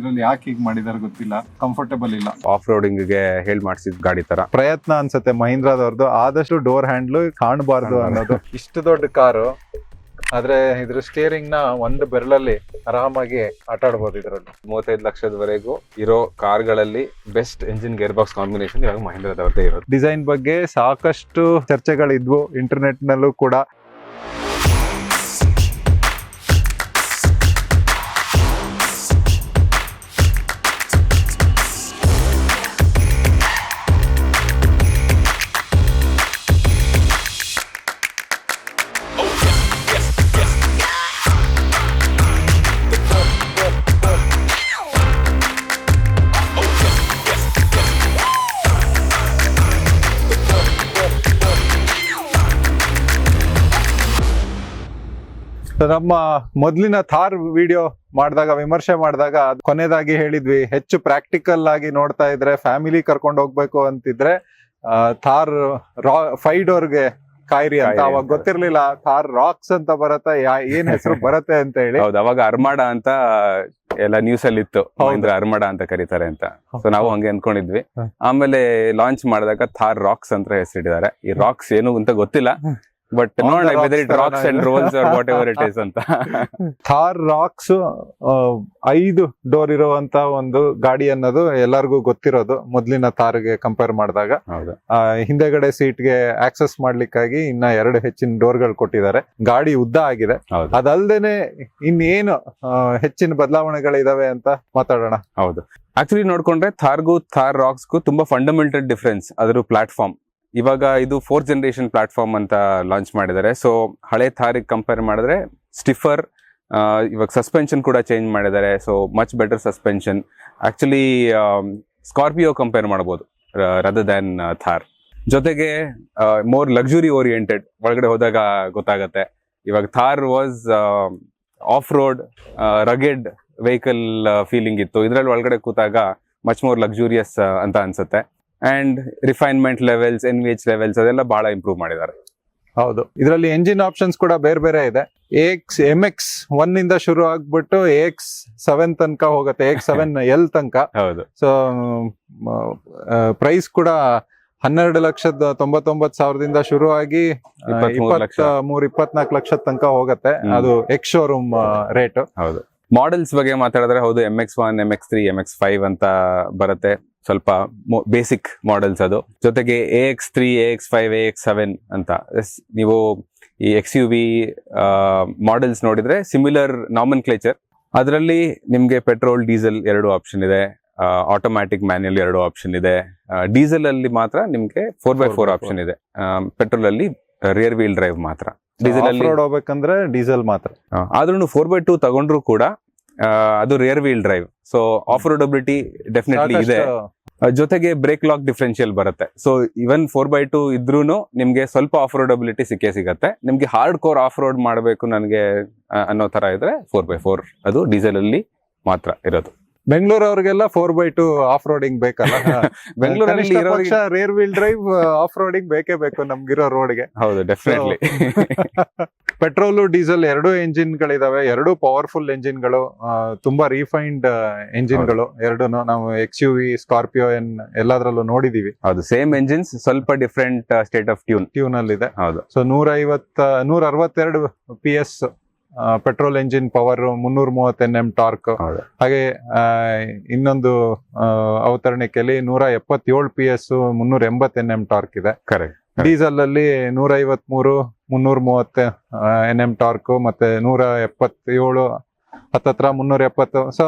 ಇದ್ರಲ್ಲಿ ಯಾಕೆ ಹೀಗ್ ಮಾಡಿದಾರೆ ಗೊತ್ತಿಲ್ಲ, ಕಂಫರ್ಟಬಲ್ ಇಲ್ಲ. ಆಫ್ ರೋಡಿಂಗ್ ಗೆ ಹೇಳಿ ಮಾಡಿಸಿದ ಗಾಡಿ ತರ ಪ್ರಯತ್ನ ಅನ್ಸುತ್ತೆ ಮಹೀಂದ್ರದವ್ರದ್ದು, ಆದಷ್ಟು ಡೋರ್ ಹ್ಯಾಂಡ್ಲ್ ಕಾಣಬಾರ್ದು ಅನ್ನೋದು. ಇಷ್ಟು ದೊಡ್ಡ ಕಾರು ಆದ್ರೆ ಇದ್ರ ಸ್ಟೇರಿಂಗ್ ನ ಒಂದು ಬೆರಳಲ್ಲಿ ಆರಾಮಾಗಿ ಆಟ ಆಡ್ಬೋದು. ಇದರಲ್ಲಿ 35 ಲಕ್ಷದವರೆಗೂ ಇರೋ ಕಾರ್ಗಳಲ್ಲಿ best engine gearbox combination ಇವಾಗ ಮಹೀಂದ್ರದವ್ರದ್ದೇ ಇರೋದು. ಡಿಸೈನ್ ಬಗ್ಗೆ ಸಾಕಷ್ಟು ಚರ್ಚೆಗಳಿದ್ವು ಇಂಟರ್ನೆಟ್ ನಲ್ಲೂ ಕೂಡ. ನಮ್ಮ ಮೊದಲಿನ ಥಾರ್ ವಿಡಿಯೋ ಮಾಡಿದಾಗ, ವಿಮರ್ಶೆ ಮಾಡಿದಾಗ ಕೊನೆಯದಾಗಿ ಹೇಳಿದ್ವಿ, ಹೆಚ್ಚು ಪ್ರಾಕ್ಟಿಕಲ್ ಆಗಿ ನೋಡ್ತಾ ಇದ್ರೆ ಫ್ಯಾಮಿಲಿ ಕರ್ಕೊಂಡು ಹೋಗ್ಬೇಕು ಅಂತಿದ್ರೆ ಥಾರ್ 5 ಡೋರ್ಗೆ ಕಾಯಿರಿ ಅಂತ. ಅವಾಗ ಗೊತ್ತಿರ್ಲಿಲ್ಲ ಥಾರ್ ರಾಕ್ಸ್ ಅಂತ ಬರತ್ತೆ, ಏನ್ ಹೆಸರು ಬರತ್ತೆ ಅಂತ ಹೇಳಿ. ಹೌದು, ಅವಾಗ ಅರ್ಮಾಡ ಅಂತ ಎಲ್ಲ ನ್ಯೂಸ್ ಅಲ್ಲಿ ಇತ್ತು, ಮಹೀಂದ್ರ ಅರ್ಮಾಡ ಅಂತ ಕರೀತಾರೆ ಅಂತ. ಸೊ ನಾವು ಹಂಗೆ ಅನ್ಕೊಂಡಿದ್ವಿ. ಆಮೇಲೆ ಲಾಂಚ್ ಮಾಡಿದಾಗ ಥಾರ್ ರಾಕ್ಸ್ ಅಂತ ಹೆಸರಿಟ್ಟಿದ್ದಾರೆ. ಈ ರಾಕ್ಸ್ ಏನು ಅಂತ ಗೊತ್ತಿಲ್ಲ, ಬಟ್ ನೋಡೋಣ whether it rocks and rolls or whatever it is ಅಂತ. ಥಾರ್ ರಾಕ್ಸ್ 5 ಡೋರ್ ಇರುವಂತ ಒಂದು ಗಾಡಿ ಅನ್ನೋದು ಎಲ್ಲರಿಗೂ ಗೊತ್ತಿರೋದು. ಮೊದ್ಲಿನ ಥಾರ್ಗೆ ಕಂಪೇರ್ ಮಾಡಿದಾಗ ಹಿಂದೆಗಡೆ ಸೀಟ್ಗೆ ಆಕ್ಸೆಸ್ ಮಾಡ್ಲಿಕ್ಕಾಗಿ ಇನ್ನ 2 ಹೆಚ್ಚಿನ ಡೋರ್ಗಳು ಕೊಟ್ಟಿದ್ದಾರೆ. ಗಾಡಿ ಉದ್ದ ಆಗಿದೆ. ಅದಲ್ದೇನೆ ಇನ್ನೇನು ಹೆಚ್ಚಿನ ಬದಲಾವಣೆಗಳಿದಾವೆ ಅಂತ ಮಾತಾಡೋಣ. ಹೌದು, ಆಕ್ಚುಲಿ ನೋಡ್ಕೊಂಡ್ರೆ ಥಾರ್ಗೂ ಥಾರ್ ರಾಕ್ಸ್ಗೂ ತುಂಬಾ ಫಂಡಮೆಂಟಲ್ ಡಿಫ್ರೆನ್ಸ್ ಅದ್ರ ಪ್ಲಾಟ್ಫಾರ್ಮ್. ಇವಾಗ ಇದು 4th ಜನರೇಷನ್ ಪ್ಲಾಟ್ಫಾರ್ಮ್ ಅಂತ ಲಾಂಚ್ ಮಾಡಿದ್ದಾರೆ. ಸೊ ಹಳೆ ಥಾರಿಗೆ ಕಂಪೇರ್ ಮಾಡಿದ್ರೆ ಸ್ಟಿಫರ್, ಇವಾಗ ಸಸ್ಪೆನ್ಷನ್ ಕೂಡ ಚೇಂಜ್ ಮಾಡಿದ್ದಾರೆ. So much better suspension. Actually Scorpio compare ಮಾಡ್ಬೋದು ರದರ್ ದ್ಯಾನ್ ಥಾರ್. ಜೊತೆಗೆ ಮೋರ್ ಲಕ್ಸುರಿ ಓರಿಯೆಂಟೆಡ್, ಒಳಗಡೆ ಹೋದಾಗ ಗೊತ್ತಾಗತ್ತೆ. ಇವಾಗ Thar was off road rugged vehicle feeling ಇತ್ತು. ಇದ್ರಲ್ಲಿ ಒಳಗಡೆ ಕೂತಾಗ ಮಚ್ ಮೋರ್ ಲಕ್ಸುರಿಯಸ್ ಅಂತ ಅನ್ಸುತ್ತೆ. And refinement levels, NVH levels ಅದೆಲ್ಲ ಬಹಳ ಇಂಪ್ರೂವ್ ಮಾಡಿದ್ದಾರೆ. ಹೌದು, ಇದರಲ್ಲಿ ಎಂಜಿನ್ ಆಪ್ಷನ್ಸ್ ಕೂಡ ಬೇರೆ ಬೇರೆ ಇದೆ. MX1 ಇಂದ ಶುರು ಆಗ್ಬಿಟ್ಟು AX7 ತನಕ ಹೋಗುತ್ತೆ, AX7L ತನಕ. ಹೌದು. ಸೊ ಪ್ರೈಸ್ ಕೂಡ 12,99,000 ಶುರು ಆಗಿ 23-24 ಲಕ್ಷದ ತನಕ ಹೋಗುತ್ತೆ. ಅದು ಎಕ್ಸ್ ಶೋರೂಮ್ ರೇಟ್. ಹೌದು. ಮಾಡೆಲ್ಸ್ ಬಗ್ಗೆ ಮಾತಾಡಿದ್ರೆ ಹೌದು, MX1, MX3, MX5 ಅಂತ ಬರುತ್ತೆ. ಸ್ವಲ್ಪ ಬೇಸಿಕ್ ಮಾಡೆಲ್ಸ್ ಅದು. ಜೊತೆಗೆ AX3, AX5, AX7 ಅಂತ. ನೀವು ಈ XUV ಮಾಡೆಲ್ಸ್ ನೋಡಿದ್ರೆ ಸಿಮಿಲರ್ ನಾಮನ್ಕ್ಲೇಚರ್. ಅದರಲ್ಲಿ ನಿಮ್ಗೆ ಪೆಟ್ರೋಲ್, ಡೀಸೆಲ್ 2 ಆಪ್ಷನ್ ಇದೆ. ಆಟೋಮ್ಯಾಟಿಕ್, ಮ್ಯಾನ್ಯುಯಲ್ 2 ಆಪ್ಷನ್ ಇದೆ. ಡೀಸೆಲ್ ಅಲ್ಲಿ ಮಾತ್ರ ನಿಮ್ಗೆ 4x4 ಆಪ್ಷನ್ ಇದೆ. ಪೆಟ್ರೋಲ್ ಅಲ್ಲಿ ರಿಯರ್ ವೀಲ್ ಡ್ರೈವ್ ಮಾತ್ರ. ಡೀಸೆಲ್ ಅಲ್ಲಿ ಹೋಗ್ಬೇಕಂದ್ರೆ ಡೀಸೆಲ್ ಮಾತ್ರ. ಆದ್ರೂ 4x2 ತಗೊಂಡ್ರು ಕೂಡ ಅದು rear wheel drive. So off roadability definitely ಇದೆ. ಜೊತೆಗೆ ಬ್ರೇಕ್ ಲಾಕ್ ಡಿಫ್ರೆನ್ಷಿಯಲ್ ಬರುತ್ತೆ. ಸೊ ಇವನ್ 4x2 ಇದ್ರೂನು ನಿಮ್ಗೆ ಸ್ವಲ್ಪ ಆಫ್ ರೋಡಬಿಲಿಟಿ ಸಿಗತ್ತೆ. ನಿಮ್ಗೆ ಹಾರ್ಡ್ ಕೋರ್ ಆಫ್ ರೋಡ್ ಮಾಡಬೇಕು ನನಗೆ ಅನ್ನೋ ತರ ಇದ್ರೆ 4x4 ಅದು ಡೀಸೆಲ್ ಅಲ್ಲಿ ಮಾತ್ರ ಇರೋದು. ಬೆಂಗಳೂರು ಅವ್ರಿಗೆಲ್ಲ 4x2 ಆಫ್ ರೋಡಿಂಗ್ ಬೇಕಲ್ಲ. ಬೆಂಗಳೂರಲ್ಲಿ rear wheel drive off roading ಬೇಕೇ ಬೇಕು ನಮ್ಗಿರೋ ರೋಡ್ಗೆ. ಹೌದು, ಡೆಫಿನೆಟ್ಲಿ. ಪೆಟ್ರೋಲ್, ಡೀಸೆಲ್ 2 ಎಂಜಿನ್ ಗಳಿದಾವೆ. 2 ಪವರ್ಫುಲ್ ಎಂಜಿನ್ಗಳು, ತುಂಬಾ ರಿಫೈನ್ಡ್ ಎಂಜಿನ್ಗಳು 2. ನಾವು XUV, ಸ್ಕಾರ್ಪಿಯೋ ಎಲ್ಲದ್ರಲ್ಲೂ ನೋಡಿದೀವಿ. ಹೌದು, ಸೇಮ್ ಎಂಜಿನ್ಸ್, ಸ್ವಲ್ಪ ಡಿಫ್ರೆಂಟ್ ಸ್ಟೇಟ್ ಆಫ್ ಟ್ಯೂನ್ ಅಲ್ಲಿ ಇದೆ. ಹೌದು. So 162 PS petrol engine power, 330 Nm torque. ಹಾಗೆ ಇನ್ನೊಂದು ಅವತರಣಿಕೆಯಲ್ಲಿ 177 PS 380 Nm ಟಾರ್ಕ್ ಇದೆ. ಕರೆಕ್ಟ್. ಡೀಸೆಲ್ ಅಲ್ಲಿ 153 330 Nm ಟಾರ್ಕ್, ಮತ್ತೆ 177 ಹತ್ತತ್ರ 370. ಸೊ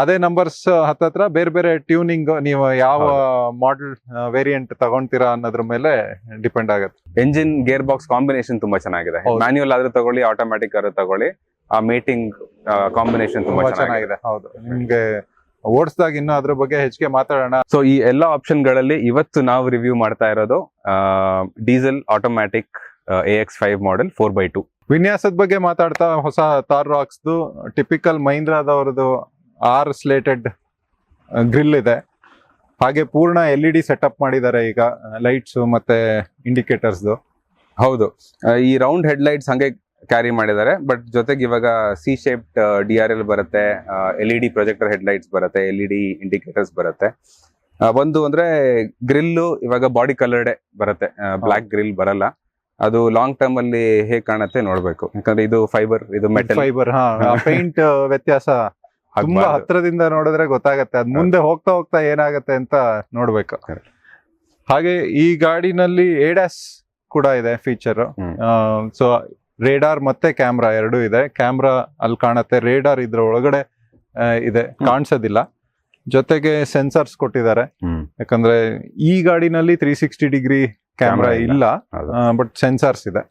ಅದೇ ನಂಬರ್ಸ್ ಹತ್ತತ್ರ ಬೇರೆ ಬೇರೆ ಟ್ಯೂನಿಂಗ್. ನೀವು ಯಾವ ಮಾಡೆಲ್ ವೇರಿಯಂಟ್ ತಗೊಂತೀರಾ ಅನ್ನೋದ್ರ ಮೇಲೆ ಡಿಪೆಂಡ್ ಆಗುತ್ತೆ. ಎಂಜಿನ್ ಗೇರ್ ಬಾಕ್ಸ್ ಕಾಂಬಿನೇಷನ್ ತುಂಬಾ ಚೆನ್ನಾಗಿದೆ. ಮ್ಯಾನ್ಯುಯಲ್ ಆದ್ರೂ ತಗೊಳ್ಳಿ, ಆಟೋಮ್ಯಾಟಿಕ್ ಆದ್ರೂ ತಗೊಳ್ಳಿ, ಆ ಮೇಟಿಂಗ್ ಕಾಂಬಿನೇಷನ್ ತುಂಬಾ ಚೆನ್ನಾಗಿದೆ. ಹೌದು, ನಿಮ್ಗೆ ಓಡಿಸಿದಾಗ ಇನ್ನೂ ಅದ್ರ ಬಗ್ಗೆ ಹೆಚ್ಚಿಗೆ ಮಾತಾಡೋಣ. ಸೊ ಈ ಎಲ್ಲಾ ಆಪ್ಷನ್ ಗಳಲ್ಲಿ ಇವತ್ತು ನಾವು ರಿವ್ಯೂ ಮಾಡ್ತಾ ಇರೋದು diesel automatic AX5 model 4x2. ವಿನ್ಯಾಸದ ಬಗ್ಗೆ ಮಾತಾಡ್ತಾ, ಹೊಸ ಥಾರ್ ರಾಕ್ಸ್ ಟಿಪಿಕಲ್ ಮಹೀಂದ್ರದವ್ರದ್ದು R ಸ್ಲೇಟೆಡ್ ಗ್ರಿಲ್ ಇದೆ. ಹಾಗೆ ಪೂರ್ಣ LED ಸೆಟಪ್ ಮಾಡಿದ್ದಾರೆ ಈಗ, ಲೈಟ್ಸ್ ಮತ್ತೆ ಇಂಡಿಕೇಟರ್ಸ್. ಹೌದು, ಈ ರೌಂಡ್ ಹೆಡ್ ಲೈಟ್ಸ್ ಹಂಗೆ ಕ್ಯಾರಿ ಮಾಡಿದ್ದಾರೆ. ಬಟ್ ಜೊತೆಗೆ ಇವಾಗ ಸಿ ಶೇಪ್ಡ್ DRL ಬರುತ್ತೆ, LED ಪ್ರೊಜೆಕ್ಟರ್ ಹೆಡ್ಲೈಟ್ಸ್ ಬರುತ್ತೆ, LED ಇಂಡಿಕೇಟರ್ಸ್ ಬರುತ್ತೆ. ಒಂದು ಅಂದ್ರೆ ಗ್ರಿಲ್ ಇವಾಗ ಬಾಡಿ ಕಲರ್ಡೆ ಬರುತ್ತೆ, ಬ್ಲಾಕ್ ಗ್ರಿಲ್ ಬರಲ್ಲ. ಅದು ಲಾಂಗ್ ಟರ್ಮ್ ಅಲ್ಲಿ ಹೇಗ್ ಕಾಣುತ್ತೆ ನೋಡ್ಬೇಕು, ಯಾಕಂದ್ರೆ ಇದು ಫೈಬರ್, ಇದು ಮೆಟಲ್ ಫೈಬರ್. ಪೇಂಟ್ ವ್ಯತ್ಯಾಸ ತುಂಬಾ ಹತ್ರದಿಂದ ನೋಡಿದ್ರೆ ಗೊತ್ತಾಗತ್ತೆ, ಅದ್ ಮುಂದೆ ಹೋಗ್ತಾ ಹೋಗ್ತಾ ಏನಾಗತ್ತೆ ಅಂತ ನೋಡ್ಬೇಕು. ಹಾಗೆ ಈ ಗಾಡಿನಲ್ಲಿ ADAS ಕೂಡ ಇದೆ ಫೀಚರ್. ಸೊ ರೇಡಾರ್ ಮತ್ತೆ ಕ್ಯಾಮ್ರಾ ಎರಡೂ ಇದೆ. ಕ್ಯಾಮ್ರಾ ಅಲ್ಲಿ ಕಾಣತ್ತೆ, ರೇಡಾರ್ ಇದ್ರ ಒಳಗಡೆ ಇದೆ, ಕಾಣಿಸೋದಿಲ್ಲ. ಜೊತೆಗೆ ಸೆನ್ಸರ್ಸ್ ಕೊಟ್ಟಿದ್ದಾರೆ, ಯಾಕಂದ್ರೆ ಈ ಗಾಡಿನಲ್ಲಿ 360 ಡಿಗ್ರಿ ಕ್ಯಾಮ್ರಾ ಇಲ್ಲ, ಬಟ್ ಸೆನ್ಸರ್ಸ್ ಇದೆ.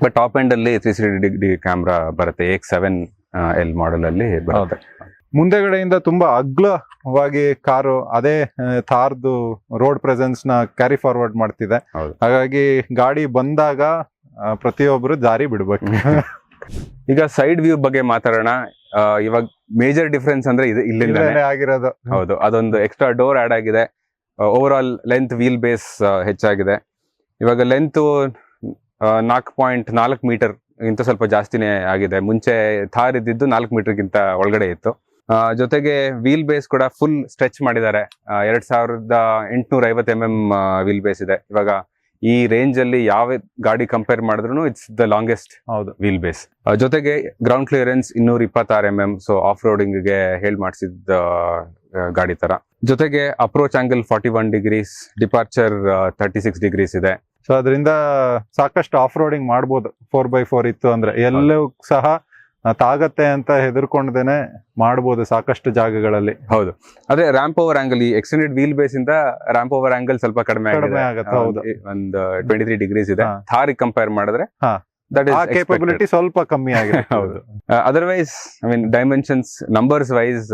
ಬಟ್ ಟಾಪ್ ಎಂಡ್ ಅಲ್ಲಿ 360 ಡಿಗ್ರಿ ಕ್ಯಾಮ್ರಾ ಬರುತ್ತೆ, X7L ಮಾಡೆಲ್ ಅಲ್ಲಿ ಬರುತ್ತೆ. ಮುಂದೆಗಡೆಯಿಂದ ತುಂಬಾ ಅಗ್ಲವಾಗಿ ಕಾರು ಅದೇ ಥಾರ್ದು ರೋಡ್ ಪ್ರೆಸೆನ್ಸ್ ನ ಕ್ಯಾರಿ ಫಾರ್ವರ್ಡ್ ಮಾಡ್ತಿದೆ. ಹಾಗಾಗಿ ಗಾಡಿ ಬಂದಾಗ ಪ್ರತಿಯೊಬ್ರು ದಾರಿ ಬಿಡ್ಬೇಕು. ಈಗ ಸೈಡ್ ವ್ಯೂ ಬಗ್ಗೆ ಮಾತಾಡೋಣ. ಇವಾಗ ಮೇಜರ್ ಡಿಫರೆನ್ಸ್ ಅಂದ್ರೆ ಇಲ್ಲಿಂದ ಆಗಿರೋದು. ಹೌದು, ಅದೊಂದು ಎಕ್ಸ್ಟ್ರಾ ಡೋರ್ ಆಡ್ ಆಗಿದೆ. Over all length wheel base ಹೆಚ್ಚಾಗಿದೆ. ಇವಾಗ ಲೆಂತ್ 4.4 ಮೀಟರ್ ಗಿಂತ ಸ್ವಲ್ಪ ಜಾಸ್ತಿನೇ ಆಗಿದೆ. ಮುಂಚೆ ಥಾರ್ ಇದ್ದಿದ್ದು 4 ಮೀಟರ್ಗಿಂತ ಒಳಗಡೆ ಇತ್ತು. ಜೊತೆಗೆ ವೀಲ್ ಬೇಸ್ ಕೂಡ ಫುಲ್ ಸ್ಟ್ರೆಚ್ ಮಾಡಿದ್ದಾರೆ. 2850 mm ವೀಲ್ ಬೇಸ್ ಇದೆ. ಇವಾಗ ಈ ರೇಂಜ್ ಅಲ್ಲಿ ಯಾವ ಗಾಡಿ ಕಂಪೇರ್ ಮಾಡಿದ್ರು it's the longest wheelbase. ಜೊತೆಗೆ ground clearance 226 mm, so off roading ಗೆ ಹೇಳ್ ಮಾಡಿಸಿದ ಗಾಡಿ ತರ. ಜೊತೆಗೆ approach angle 41 degrees, departure 36 degrees ಇದೆ. ಸೊ ಅದರಿಂದ ಸಾಕಷ್ಟು ಆಫ್ ರೋಡಿಂಗ್ ಮಾಡ್ಬೋದು. 4x4 ಇತ್ತು ಅಂದ್ರೆ ಎಲ್ಲೂ ಸಹ ತಾಗತ್ತೆ ಅಂತ ಹೆದರ್ಕೊಂಡೇನೆ ಮಾಡ್ಬೋದು ಸಾಕಷ್ಟು ಜಾಗಗಳಲ್ಲಿ. ಹೌದು, ಅದೇ ರ್ಯಾಂಪ್ ಓವರ್ ಆಂಗಲ್, ಈ ಎಕ್ಸ್ಟೆಂಡೆಡ್ ವೀಲ್ ಬೇಸ್ ಇಂದ ರ್ಯಾಂಪ್ ಓವರ್ ಆಂಗಲ್ ಸ್ವಲ್ಪ ಕಡಿಮೆ ಆಗುತ್ತೆ. ಒಂದು 23 ಡಿಗ್ರೀಸ್ ಇದೆ. ಥಾರ್ ಕಂಪೇರ್ ಮಾಡಿದ್ರೆ ದಟ್ ಇಸ್ ಕೇಪಬಿಲಿಟಿ ಸ್ವಲ್ಪ ಕಮ್ಮಿ ಆಗಿದೆ. ಹೌದು, otherwise I mean dimensions numbers wise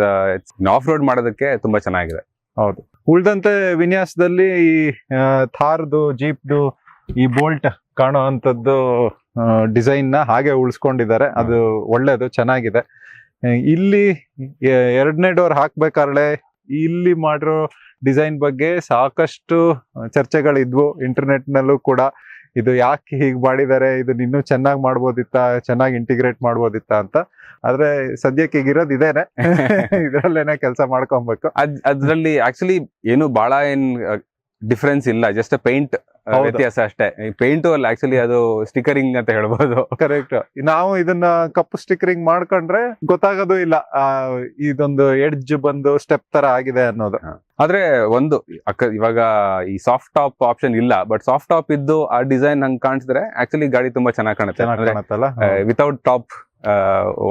off road ಮಾಡೋದಕ್ಕೆ ತುಂಬಾ ಚೆನ್ನಾಗಿದೆ. ಹೌದು, ಉಳ್ದಂತೆ ವಿನ್ಯಾಸದಲ್ಲಿ ಈ ಥಾರ್ದು ಜೀಪ್ದು ಈ ಬೋಲ್ಟ್ ಕಾಣೋ ಅಂತದ್ದು ಡಿಸೈನ್ ನ ಹಾಗೆ ಉಳಿಸ್ಕೊಂಡಿದ್ದಾರೆ. ಅದು ಒಳ್ಳೇದು, ಚೆನ್ನಾಗಿದೆ. ಇಲ್ಲಿ 2ನೇ ಡೋರ್ ಹಾಕ್ಬೇಕಾದ್ರೆ ಇಲ್ಲಿ ಮಾಡಿರೋ ಡಿಸೈನ್ ಬಗ್ಗೆ ಸಾಕಷ್ಟು ಚರ್ಚೆಗಳಿದ್ವು ಇಂಟರ್ನೆಟ್ ನಲ್ಲೂ ಕೂಡ. ಇದು ಯಾಕೆ ಹೀಗ್ ಮಾಡಿದ್ದಾರೆ, ಇದನ್ನ ಇನ್ನೂ ಚೆನ್ನಾಗಿ ಮಾಡ್ಬೋದಿತ್ತ, ಚೆನ್ನಾಗಿ ಇಂಟಿಗ್ರೇಟ್ ಮಾಡ್ಬೋದಿತ್ತ ಅಂತ. ಆದ್ರೆ ಸದ್ಯಕ್ಕೆ ಈಗಿರೋದು ಇದೇನೆ, ಇದ್ರಲ್ಲೇನೆ ಕೆಲಸ ಮಾಡ್ಕೊಬೇಕು. ಅದ್ರಲ್ಲಿ ಆಕ್ಚುಲಿ ಏನು ಬಹಳ ಏನ್ ಡಿಫ್ರೆನ್ಸ್ ಇಲ್ಲ, ಜಸ್ಟ್ ಪೇಂಟ್ ವ್ಯತ್ಯಾಸ ಅಷ್ಟೇ. ಪೇಂಟ್ ಅಲ್ಲಿ ಆಕ್ಚುಲಿ ಅದು ಸ್ಟಿಕರಿಂಗ್ ಅಂತ ಹೇಳ್ಬೋದು. ಕರೆಕ್ಟ್, ನಾವು ಇದನ್ನ ಕಪ್ಪು ಸ್ಟಿಕರಿಂಗ್ ಮಾಡ್ಕೊಂಡ್ರೆ ಗೊತ್ತಾಗೋದು ಇಲ್ಲ ಇದೊಂದು ಎಡ್ಜ್ ಬಂದು ಸ್ಟೆಪ್ ತರ ಆಗಿದೆ ಅನ್ನೋದು. ಆದ್ರೆ ಒಂದು ಇವಾಗ ಈ ಸಾಫ್ಟ್ ಟಾಪ್ ಆಪ್ಷನ್ ಇಲ್ಲ, ಬಟ್ ಸಾಫ್ಟ್ ಟಾಪ್ ಇದ್ದು ಆ ಡಿಸೈನ್ ಹಂಗ್ ಕಾಣಿಸಿದ್ರೆ ಆಕ್ಚುಲಿ ಗಾಡಿ ತುಂಬಾ ಚೆನ್ನಾಗಿ ಕಾಣುತ್ತೆ. ವಿತೌಟ್ ಟಾಪ್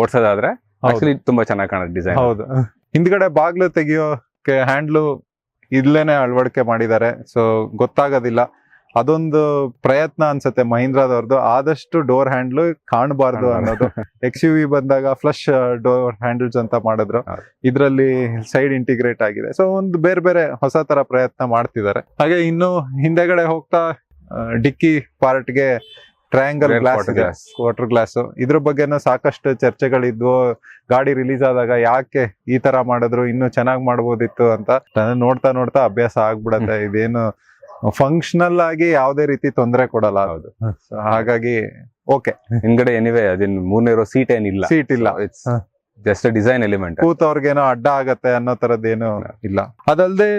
ಓಡಿಸೋದಾದ್ರೆ ಆಕ್ಚುಲಿ ತುಂಬಾ ಚೆನ್ನಾಗಿ ಕಾಣುತ್ತೆ ಡಿಸೈನ್. ಹೌದು, ಹಿಂದ್ಗಡೆ ಬಾಗ್ಲು ತೆಗಿಯೋಕೆ ಹ್ಯಾಂಡ್ಲು ಇಲ್ಲೇನೆ ಅಳವಡಿಕೆ ಮಾಡಿದ್ದಾರೆ. ಸೊ ಗೊತ್ತಾಗೋದಿಲ್ಲ, ಅದೊಂದು ಪ್ರಯತ್ನ ಅನ್ಸುತ್ತೆ ಮಹೀಂದ್ರಾದವ್ರದ್ದು. ಆದಷ್ಟು ಡೋರ್ ಹ್ಯಾಂಡ್ಲ್ ಕಾಣಬಾರ್ದು ಅನ್ನೋದು. XUV ಬಂದಾಗ ಫ್ಲಶ್ ಡೋರ್ ಹ್ಯಾಂಡಲ್ಸ್ ಅಂತ ಮಾಡಿದ್ರು, ಇದ್ರಲ್ಲಿ ಸೈಡ್ ಇಂಟಿಗ್ರೇಟ್ ಆಗಿದೆ. ಸೊ ಒಂದು ಬೇರೆ ಬೇರೆ ಹೊಸ ತರ ಪ್ರಯತ್ನ ಮಾಡ್ತಿದ್ದಾರೆ. ಹಾಗೆ ಇನ್ನು ಹಿಂದೆಗಡೆ ಹೋಗ್ತಾ ಡಿಕ್ಕಿ ಪಾರ್ಟ್ಗೆ ಟ್ರಯಾಂಗಲ್ ಗ್ಲಾಸ್, ವಾಟರ್ ಗ್ಲಾಸ್, ಇದ್ರ ಬಗ್ಗೆನೂ ಸಾಕಷ್ಟು ಚರ್ಚೆಗಳಿದ್ವು. ಗಾಡಿ ರಿಲೀಸ್ ಆದಾಗ ಯಾಕೆ ಈ ತರ ಮಾಡಿದ್ರು, ಇನ್ನು ಚೆನ್ನಾಗಿ ಮಾಡ್ಬೋದಿತ್ತು ಅಂತ. ನೋಡ್ತಾ ನೋಡ್ತಾ ಅಭ್ಯಾಸ ಆಗ್ಬಿಡತ್ತೆ. ಇದೇನು ಫಂಕ್ಷನಲ್ ಆಗಿ ಯಾವುದೇ ರೀತಿ ತೊಂದರೆ ಕೊಡಲ್ಲ. ಹೌದು, ಹಾಗಾಗಿ ಓಕೆ. ಹಿಂದ್ಗಡೆ ಎನಿವೆ ಅದೇನು 3ನೇ ರೋ ಸೀಟ್ ಏನಿಲ್ಲ, ಸೀಟ್ ಇಲ್ಲ, ಜಸ್ಟ್ ಡಿಸೈನ್ ಎಲಿಮೆಂಟ್. ಕೂತವ್ರಿಗೇನೋ ಅಡ್ಡ ಆಗತ್ತೆ ಅನ್ನೋ ತರದ್ದೇನು ಇಲ್ಲ. ಅದಲ್ಲದೆ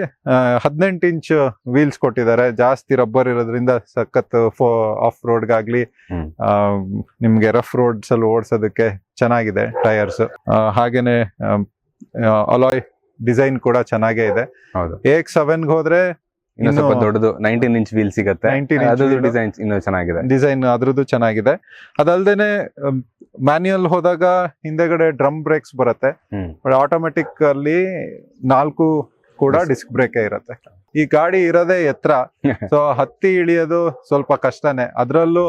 18 ಇಂಚ್ ವೀಲ್ಸ್ ಕೊಟ್ಟಿದ್ದಾರೆ. ಜಾಸ್ತಿ ರಬ್ಬರ್ ಇರೋದ್ರಿಂದ ಸಖತ್ ಆಫ್ ರೋಡ್ಗಾಗ್ಲಿ ನಿಮ್ಗೆ ರಫ್ ರೋಡ್ಸ್ ಅಲ್ಲಿ ಓಡಿಸೋದಕ್ಕೆ ಚೆನ್ನಾಗಿದೆ ಟೈರ್ಸ್. ಹಾಗೇನೆ ಅಲಾಯ್ ಡಿಸೈನ್ ಕೂಡ ಚೆನ್ನಾಗೇ ಇದೆ. ಹೌದು, AX7 ಹೋದ್ರೆ ಇನ್ನು ಸ್ವಲ್ಪ ದೊಡ್ಡದು 19 ಇಂಚ್ ವೀಲ್ ಸಿಗುತ್ತೆ. ಡಿಸೈನ್ ಇನ್ನು ಚೆನ್ನಾಗಿದೆ, ಡಿಸೈನ್ ಅದ್ರದ್ದು ಚೆನ್ನಾಗಿದೆ. ಅದಲ್ದೇನೆ ಮ್ಯಾನ್ಯುಯಲ್ ಹೋದಾಗ ಹಿಂದೆಗಡೆ ಡ್ರಮ್ ಬ್ರೇಕ್ಸ್ ಬರುತ್ತೆ, ಆಟೋಮೆಟಿಕ್ ಅಲ್ಲಿ 4 ಕೂಡ ಡಿಸ್ಕ್ ಬ್ರೇಕ್ ಇರುತ್ತೆ. ಈ ಗಾಡಿ ಇರೋದೇ ಎತ್ತರ, ಸೊ ಹತ್ತಿ ಇಳಿಯೋದು ಸ್ವಲ್ಪ ಕಷ್ಟನೇ. ಅದ್ರಲ್ಲೂ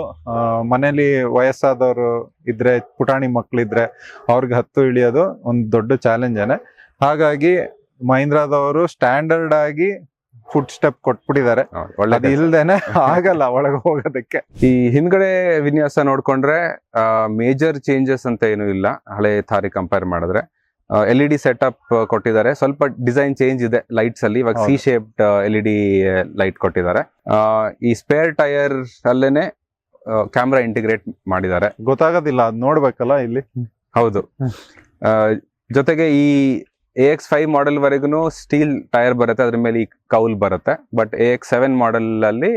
ಮನೇಲಿ ವಯಸ್ಸಾದವರು ಇದ್ರೆ, ಪುಟಾಣಿ ಮಕ್ಳಿದ್ರೆ ಅವ್ರಿಗೆ ಹತ್ತು ಇಳಿಯೋದು ಒಂದು ದೊಡ್ಡ ಚಾಲೆಂಜೇನೆ. ಹಾಗಾಗಿ ಮಹೀಂದ್ರಾದವರು ಸ್ಟ್ಯಾಂಡರ್ಡ್ ಆಗಿ ಫುಡ್ ಸ್ಟೆಪ್ ಕೊಟ್ಬಿಟ್ಟಿದ್ದಾರೆ. ಅದು ಇಲ್ದೇನೆ ಆಗಲ್ಲ ಒಳಗೆ ಹೋಗೋದಕ್ಕೆ. ಈ ಹಿಂದ್ಗಡೆ ವಿನ್ಯಾಸ ನೋಡ್ಕೊಂಡ್ರೆ ಮೇಜರ್ ಚೇಂಜಸ್ ಅಂತ ಏನು ಇಲ್ಲ ಹಳೆ ಥಾರಿ ಕಂಪೇರ್ ಮಾಡಿದ್ರೆ. LED ಸೆಟಪ್ ಕೊಟ್ಟಿದ್ದಾರೆ, ಸ್ವಲ್ಪ ಡಿಸೈನ್ ಚೇಂಜ್ ಇದೆ ಲೈಟ್ಸ್ ಅಲ್ಲಿ. ಇವಾಗ ಸಿ ಶೇಪ್ಡ್ LED ಲೈಟ್ ಕೊಟ್ಟಿದ್ದಾರೆ. ಈ ಸ್ಪೇರ್ ಟೈರ್ ಅಲ್ಲೇನೆ ಕ್ಯಾಮ್ರಾ ಇಂಟಿಗ್ರೇಟ್ ಮಾಡಿದ್ದಾರೆ. ಗೊತ್ತಾಗೋದಿಲ್ಲ, ಅದ್ ನೋಡ್ಬೇಕಲ್ಲ ಇಲ್ಲಿ. ಹೌದು. ಜೊತೆಗೆ ಈ AX5 ಮಾಡೆಲ್ ವರೆಗೂ ಸ್ಟೀಲ್ ಟೈರ್ ಬರುತ್ತೆ, ಅದ್ರ ಮೇಲೆ ಈ ಕೌಲ್ ಬರುತ್ತೆ. ಬಟ್ AX7 ಮಾಡೆಲ್ ಅಲ್ಲಿ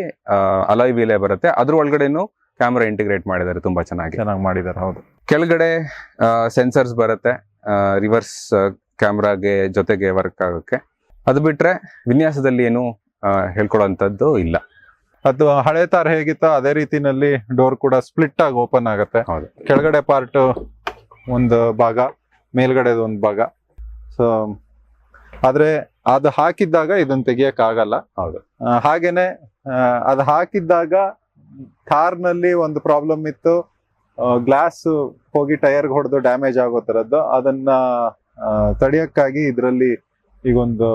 ಅಲಾಯ್ ವೀಲೇ ಬರುತ್ತೆ. ಅದ್ರ ಒಳಗಡೆನು ಕ್ಯಾಮ್ರಾ ಇಂಟಿಗ್ರೇಟ್ ಮಾಡಿದ್ದಾರೆ, ತುಂಬಾ ಚೆನ್ನಾಗಿ ಮಾಡಿದ್ದಾರೆ. ಹೌದು. ಕೆಳಗಡೆ ಸೆನ್ಸರ್ಸ್ ಬರುತ್ತೆ ರಿವರ್ಸ್ ಕ್ಯಾಮ್ರಾಗೆ ಜೊತೆಗೆ ವರ್ಕ್ ಆಗೋಕ್ಕೆ. ಅದು ಬಿಟ್ರೆ ವಿನ್ಯಾಸದಲ್ಲಿ ಏನು ಹೇಳ್ಕೊಡುವಂತದ್ದು ಇಲ್ಲ. ಅದು ಹಳೆ ತಾರ್ ಹೇಗಿತ್ತೋ ಅದೇ ರೀತಿನಲ್ಲಿ ಡೋರ್ ಕೂಡ ಸ್ಪ್ಲಿಟ್ ಆಗಿ ಓಪನ್ ಆಗುತ್ತೆ. ಹೌದು. ಕೆಳಗಡೆ ಪಾರ್ಟ್ ಒಂದು ಭಾಗ, ಮೇಲ್ಗಡೆದು ಒಂದು ಭಾಗ. ಸೊ ಆದ್ರೆ ಅದು ಹಾಕಿದ್ದಾಗ ಇದನ್ನ ತೆಗಿಯಕ್ ಆಗಲ್ಲ. ಹೌದು. ಹಾಗೇನೆ ಅದು ಹಾಕಿದ್ದಾಗ ಕಾರ್ನಲ್ಲಿ ಒಂದು ಪ್ರಾಬ್ಲಮ್ ಇತ್ತು, ಗ್ಲಾಸ್ ಹೋಗಿ ಟೈರ್ಗೆ ಹೊಡೆದು ಡ್ಯಾಮೇಜ್ ಆಗೋ ತರದ್ದು. ಅದನ್ನ ತಡಿಯಕ್ಕಾಗಿ ಇದರಲ್ಲಿ ಈಗೊಂದು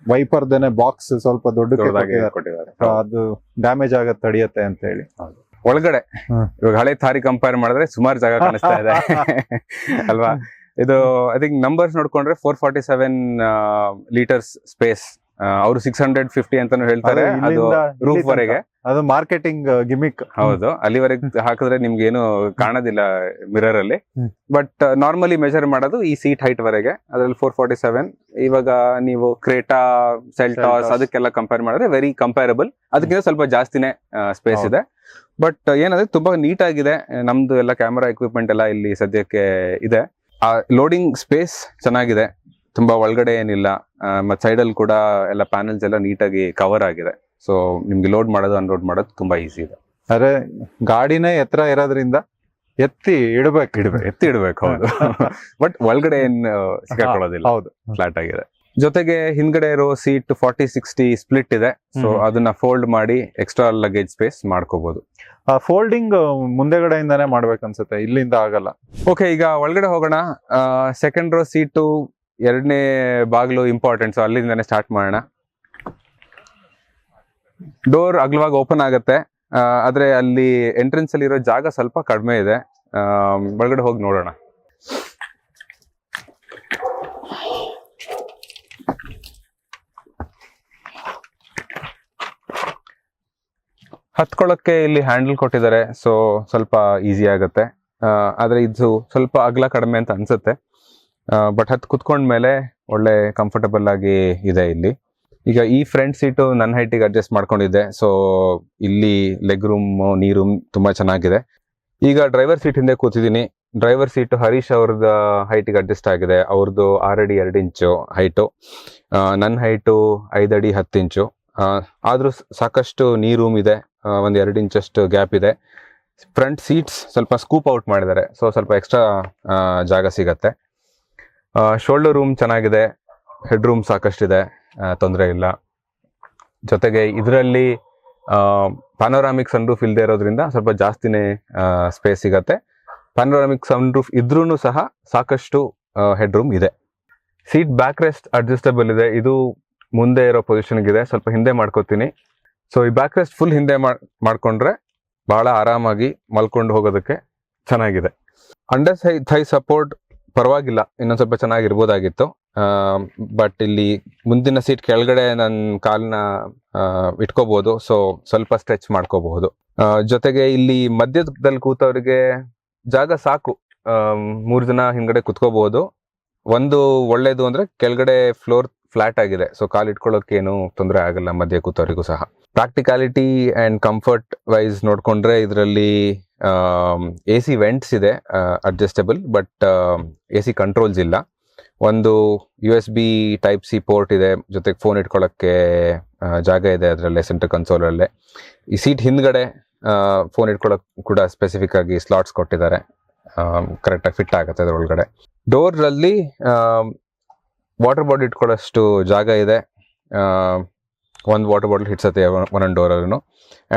ವೈಪರ್ದೇನೆ ಬಾಕ್ಸ್ ಸ್ವಲ್ಪ ದೊಡ್ಡದಾಗಿ ಕೊಟ್ಟಿದ್ದಾರೆ, ಅದು ಡ್ಯಾಮೇಜ್ ಆಗದ್ ತಡಿಯತ್ತೆ ಅಂತ ಹೇಳಿ. ಒಳಗಡೆ ಇವಾಗ ಹಳೆ ಥಾರಿ ಕಂಪೇರ್ ಮಾಡಿದ್ರೆ ಸುಮಾರು ಜಾಗ ಕಾಣಿಸ್ತಾ ಇದೆ ಅಲ್ವಾ. ಇದು ಐ ಥಿಂಕ್ ನಂಬರ್ಸ್ ನೋಡ್ಕೊಂಡ್ರೆ 447 ಲೀಟರ್ಸ್ ಸ್ಪೇಸ್. ಅವರು 650 ಅಂತಾನು ಹೇಳ್ತಾರೆ, ಅದು ರೂಫ್ ವರೆಗೆ. ಅದು ಮಾರ್ಕೆಟಿಂಗ್ ಗಿಮಿಕ್. ಹೌದು, ಅಲ್ಲಿವರೆಗೆ ಹಾಕಿದ್ರೆ ನಿಮ್ಗೆ ಏನು ಕಾಣೋದಿಲ್ಲ ಮಿರರ್ ಅಲ್ಲಿ. ಬಟ್ ನಾರ್ಮಲಿ ಮೆಜರ್ ಮಾಡೋದು ಈ ಸೀಟ್ ಹೈಟ್ ವರೆಗೆ. ಅದ್ರಲ್ಲಿ 447. ಇವಾಗ ನೀವು ಕ್ರೇಟಾ, ಸೆಲ್ಟಾಸ್ ಅದಕ್ಕೆಲ್ಲ ಕಂಪೇರ್ ಮಾಡಿದ್ರೆ ವೆರಿ ಕಂಪೇರಬಲ್. ಅದಕ್ಕಿಂತ ಸ್ವಲ್ಪ ಜಾಸ್ತಿನೇ ಸ್ಪೇಸ್ ಇದೆ. ಬಟ್ ಏನಂದ್ರೆ ತುಂಬಾ ನೀಟ್ ಆಗಿದೆ. ನಮ್ದು ಎಲ್ಲ ಕ್ಯಾಮೆರಾ ಎಕ್ವಿಪ್ಮೆಂಟ್ ಎಲ್ಲ ಇಲ್ಲಿ ಸದ್ಯಕ್ಕೆ ಇದೆ. ಲೋಡಿಂಗ್ ಸ್ಪೇಸ್ ಚೆನ್ನಾಗಿದೆ, ತುಂಬಾ ಒಳಗಡೆ ಏನಿಲ್ಲ. ಮತ್ತೆ ಸೈಡ್ ಅಲ್ಲಿ ಕೂಡ ಎಲ್ಲ ಪ್ಯಾನಲ್ಸ್ ಎಲ್ಲ ನೀಟಾಗಿ ಕವರ್ ಆಗಿದೆ. ಸೊ ನಿಮ್ಗೆ ಲೋಡ್ ಮಾಡೋದು ಅನ್ಲೋಡ್ ಮಾಡೋದು ತುಂಬಾ ಈಸಿ ಇದೆ. ಅರೆ ಗಾಡಿನೇ ಎತ್ತರ ಇರೋದ್ರಿಂದ ಎತ್ತಿ ಇಡ್ಬೇಕು. ಹೌದು. ಬಟ್ ಒಳಗಡೆ ಏನ್ ಸಿಕ್ಕಾಕೊಳ್ಳೋದಿಲ್ಲ. ಹೌದು, ಫ್ಲಾಟ್ ಆಗಿದೆ. ಜೊತೆಗೆ ಹಿಂದ್ಗಡೆ ಇರೋ ಸೀಟ್ 40-60 ಸ್ಪ್ಲಿಟ್ ಇದೆ. ಸೊ ಅದನ್ನ ಫೋಲ್ಡ್ ಮಾಡಿ ಎಕ್ಸ್ಟ್ರಾ ಲಗೇಜ್ ಸ್ಪೇಸ್ ಮಾಡ್ಕೋಬಹುದು. ಫೋಲ್ಡಿಂಗ್ ಮುಂದೆಗಡೆಯಿಂದಾನೇ ಮಾಡ್ಬೇಕನ್ಸುತ್ತೆ, ಇಲ್ಲಿಂದ ಆಗಲ್ಲ. ಓಕೆ, ಈಗ ಒಳಗಡೆ ಹೋಗೋಣ. ಸೆಕೆಂಡ್ ರೋ ಸೀಟು, ಎರಡನೇ ಬಾಗಿಲು ಇಂಪಾರ್ಟೆಂಟ್. ಸೊ ಅಲ್ಲಿಂದಾನೆ ಸ್ಟಾರ್ಟ್ ಮಾಡೋಣ. ಡೋರ್ ಅಗಲವಾಗಿ ಓಪನ್ ಆಗುತ್ತೆ, ಆದ್ರೆ ಅಲ್ಲಿ ಎಂಟ್ರೆನ್ಸ್ ಅಲ್ಲಿ ಇರೋ ಜಾಗ ಸ್ವಲ್ಪ ಕಡಿಮೆ ಇದೆ. ಒಳಗಡೆ ಹೋಗಿ ನೋಡೋಣ. ಹತ್ಕೊಳ್ಳೋಕ್ಕೆ ಇಲ್ಲಿ ಹ್ಯಾಂಡಲ್ ಕೊಟ್ಟಿದ್ದಾರೆ, ಸೊ ಸ್ವಲ್ಪ ಈಸಿ ಆಗುತ್ತೆ. ಆದ್ರೆ ಇದು ಸ್ವಲ್ಪ ಅಗಲ ಕಡಿಮೆ ಅಂತ ಅನ್ಸುತ್ತೆ. ಬಟ್ ಕುತ್ಕೊಂಡ್ಮೇಲೆ ಒಳ್ಳೆ ಕಂಫರ್ಟಬಲ್ ಆಗಿ ಇದೆ ಇಲ್ಲಿ. ಈಗ ಈ ಫ್ರಂಟ್ ಸೀಟು ನನ್ನ ಹೈಟಿಗೆ ಅಡ್ಜಸ್ಟ್ ಮಾಡ್ಕೊಂಡಿದ್ದೆ. ಸೊ ಇಲ್ಲಿ ಲೆಗ್ ರೂಮ್, ನೀ ರೂಮ್ ತುಂಬಾ ಚೆನ್ನಾಗಿದೆ. ಈಗ ಡ್ರೈವರ್ ಸೀಟ್ ಹಿಂದೆ ಕೂತಿದ್ದೀನಿ. ಡ್ರೈವರ್ ಸೀಟ್ ಹರೀಶ್ ಅವ್ರದ ಹೈಟಿಗೆ ಅಡ್ಜಸ್ಟ್ ಆಗಿದೆ. ಅವ್ರದ್ದು 6 ಅಡಿ 2 ಇಂಚು ಹೈಟು, ನನ್ನ ಹೈಟು 5 ಅಡಿ 10 ಇಂಚು. ಆದ್ರೂ ಸಾಕಷ್ಟು ನೀ ರೂಮ್ ಇದೆ, ಒಂದ್ 2 ಇಂಚಷ್ಟು ಗ್ಯಾಪ್ ಇದೆ. ಫ್ರಂಟ್ ಸೀಟ್ಸ್ ಸ್ವಲ್ಪ ಸ್ಕೂಪ್ ಔಟ್ ಮಾಡಿದ್ದಾರೆ, ಸೊ ಸ್ವಲ್ಪ ಎಕ್ಸ್ಟ್ರಾ ಜಾಗ ಸಿಗತ್ತೆ. ಶೋಲ್ಡರ್ ರೂಮ್ ಚೆನ್ನಾಗಿದೆ, ಹೆಡ್ ರೂಮ್ ಸಾಕಷ್ಟಿದೆ, ತೊಂದರೆ ಇಲ್ಲ. ಜೊತೆಗೆ ಇದರಲ್ಲಿ ಪಾನೋರಾಮಿಕ್ ಸನ್ ರೂಫ್ ಇಲ್ಲದೆ ಇರೋದ್ರಿಂದ ಸ್ವಲ್ಪ ಜಾಸ್ತಿನೇ ಸ್ಪೇಸ್ ಸಿಗತ್ತೆ. ಪಾನೋರಾಮಿಕ್ ಸನ್ ರೂಫ್ ಇದ್ರೂ ಸಹ ಸಾಕಷ್ಟು ಹೆಡ್ ರೂಮ್ ಇದೆ. ಸೀಟ್ ಬ್ಯಾಕ್ ರೆಸ್ಟ್ ಅಡ್ಜಸ್ಟಬಲ್ ಇದೆ. ಇದು ಮುಂದೆ ಇರೋ ಪೊಸಿಷನ್ಗಿದೆ, ಸ್ವಲ್ಪ ಹಿಂದೆ ಮಾಡ್ಕೋತೀನಿ. ಸೊ ಈ ಬ್ಯಾಕ್ ರೆಸ್ಟ್ ಫುಲ್ ಹಿಂದೆ ಮಾಡ್ಕೊಂಡ್ರೆ ಬಹಳ ಆರಾಮಾಗಿ ಮಲ್ಕೊಂಡು ಹೋಗೋದಕ್ಕೆ ಚೆನ್ನಾಗಿದೆ. ಅಂಡರ್ ಥೈ ಸಪೋರ್ಟ್ ಪರವಾಗಿಲ್ಲ, ಇನ್ನೊಂದ್ ಸ್ವಲ್ಪ ಚೆನ್ನಾಗಿರ್ಬೋದಾಗಿತ್ತು. ಬಟ್ ಇಲ್ಲಿ ಮುಂದಿನ ಸೀಟ್ ಕೆಳಗಡೆ ನನ್ನ ಕಾಲನ್ನ ಇಟ್ಕೋಬಹುದು, ಸೊ ಸ್ವಲ್ಪ ಸ್ಟ್ರೆಚ್ ಮಾಡ್ಕೋಬಹುದು. ಜೊತೆಗೆ ಇಲ್ಲಿ ಮಧ್ಯದಲ್ಲಿ ಕೂತವ್ರಿಗೆ ಜಾಗ ಸಾಕು, 3 ಜನ ಹಿಂದ್ಗಡೆ ಕುತ್ಕೋಬಹುದು. ಒಂದು ಒಳ್ಳೇದು ಅಂದ್ರೆ ಕೆಳಗಡೆ ಫ್ಲೋರ್ ಫ್ಲಾಟ್ ಆಗಿದೆ, ಸೊ ಕಾಲ್ ಇಟ್ಕೊಳ್ಳೋಕೆ ಏನು ತೊಂದರೆ ಆಗಲ್ಲ ಮಧ್ಯ ಕೂತವರಿಗೂ ಸಹ. ಪ್ರಾಕ್ಟಿಕಾಲಿಟಿ ಅಂಡ್ ಕಂಫರ್ಟ್ ವೈಸ್ ನೋಡ್ಕೊಂಡ್ರೆ ಇದರಲ್ಲಿ AC ವೆಂಟ್ಸ್ ಇದೆ ಅಡ್ಜಸ್ಟಬಲ್, ಬಟ್ AC ಕಂಟ್ರೋಲ್ಸ್ ಇಲ್ಲ. ಒಂದು USB Type-C ಪೋರ್ಟ್ ಇದೆ, ಜೊತೆಗೆ ಫೋನ್ ಇಟ್ಕೊಳ್ಳೋಕ್ಕೆ ಜಾಗ ಇದೆ ಅದರಲ್ಲೇ, ಸೆಂಟರ್ ಕನ್ಸೋಲ್ ಅಲ್ಲೇ. ಈ ಸೀಟ್ ಹಿಂದ್ಗಡೆ ಫೋನ್ ಇಟ್ಕೊಳ್ಳೋಕೆ ಕೂಡ ಸ್ಪೆಸಿಫಿಕ್ ಆಗಿ ಸ್ಲಾಟ್ಸ್ ಕೊಟ್ಟಿದ್ದಾರೆ, ಕರೆಕ್ಟಾಗಿ ಫಿಟ್ ಆಗುತ್ತೆ ಅದ್ರ ಒಳಗಡೆ. ಡೋರ್ ಅಲ್ಲಿ ವಾಟರ್ ಬಾಟಲ್ ಇಟ್ಕೊಳ್ಳೋಷ್ಟು ಜಾಗ ಇದೆ. ಒಂದು ವಾಟರ್ ಬಾಟಲ್ ಹಿಡ್ಸತ್ತೆ ಒಂದೊಂದು ಡೋರ್ ಅಲ್ಲೂ.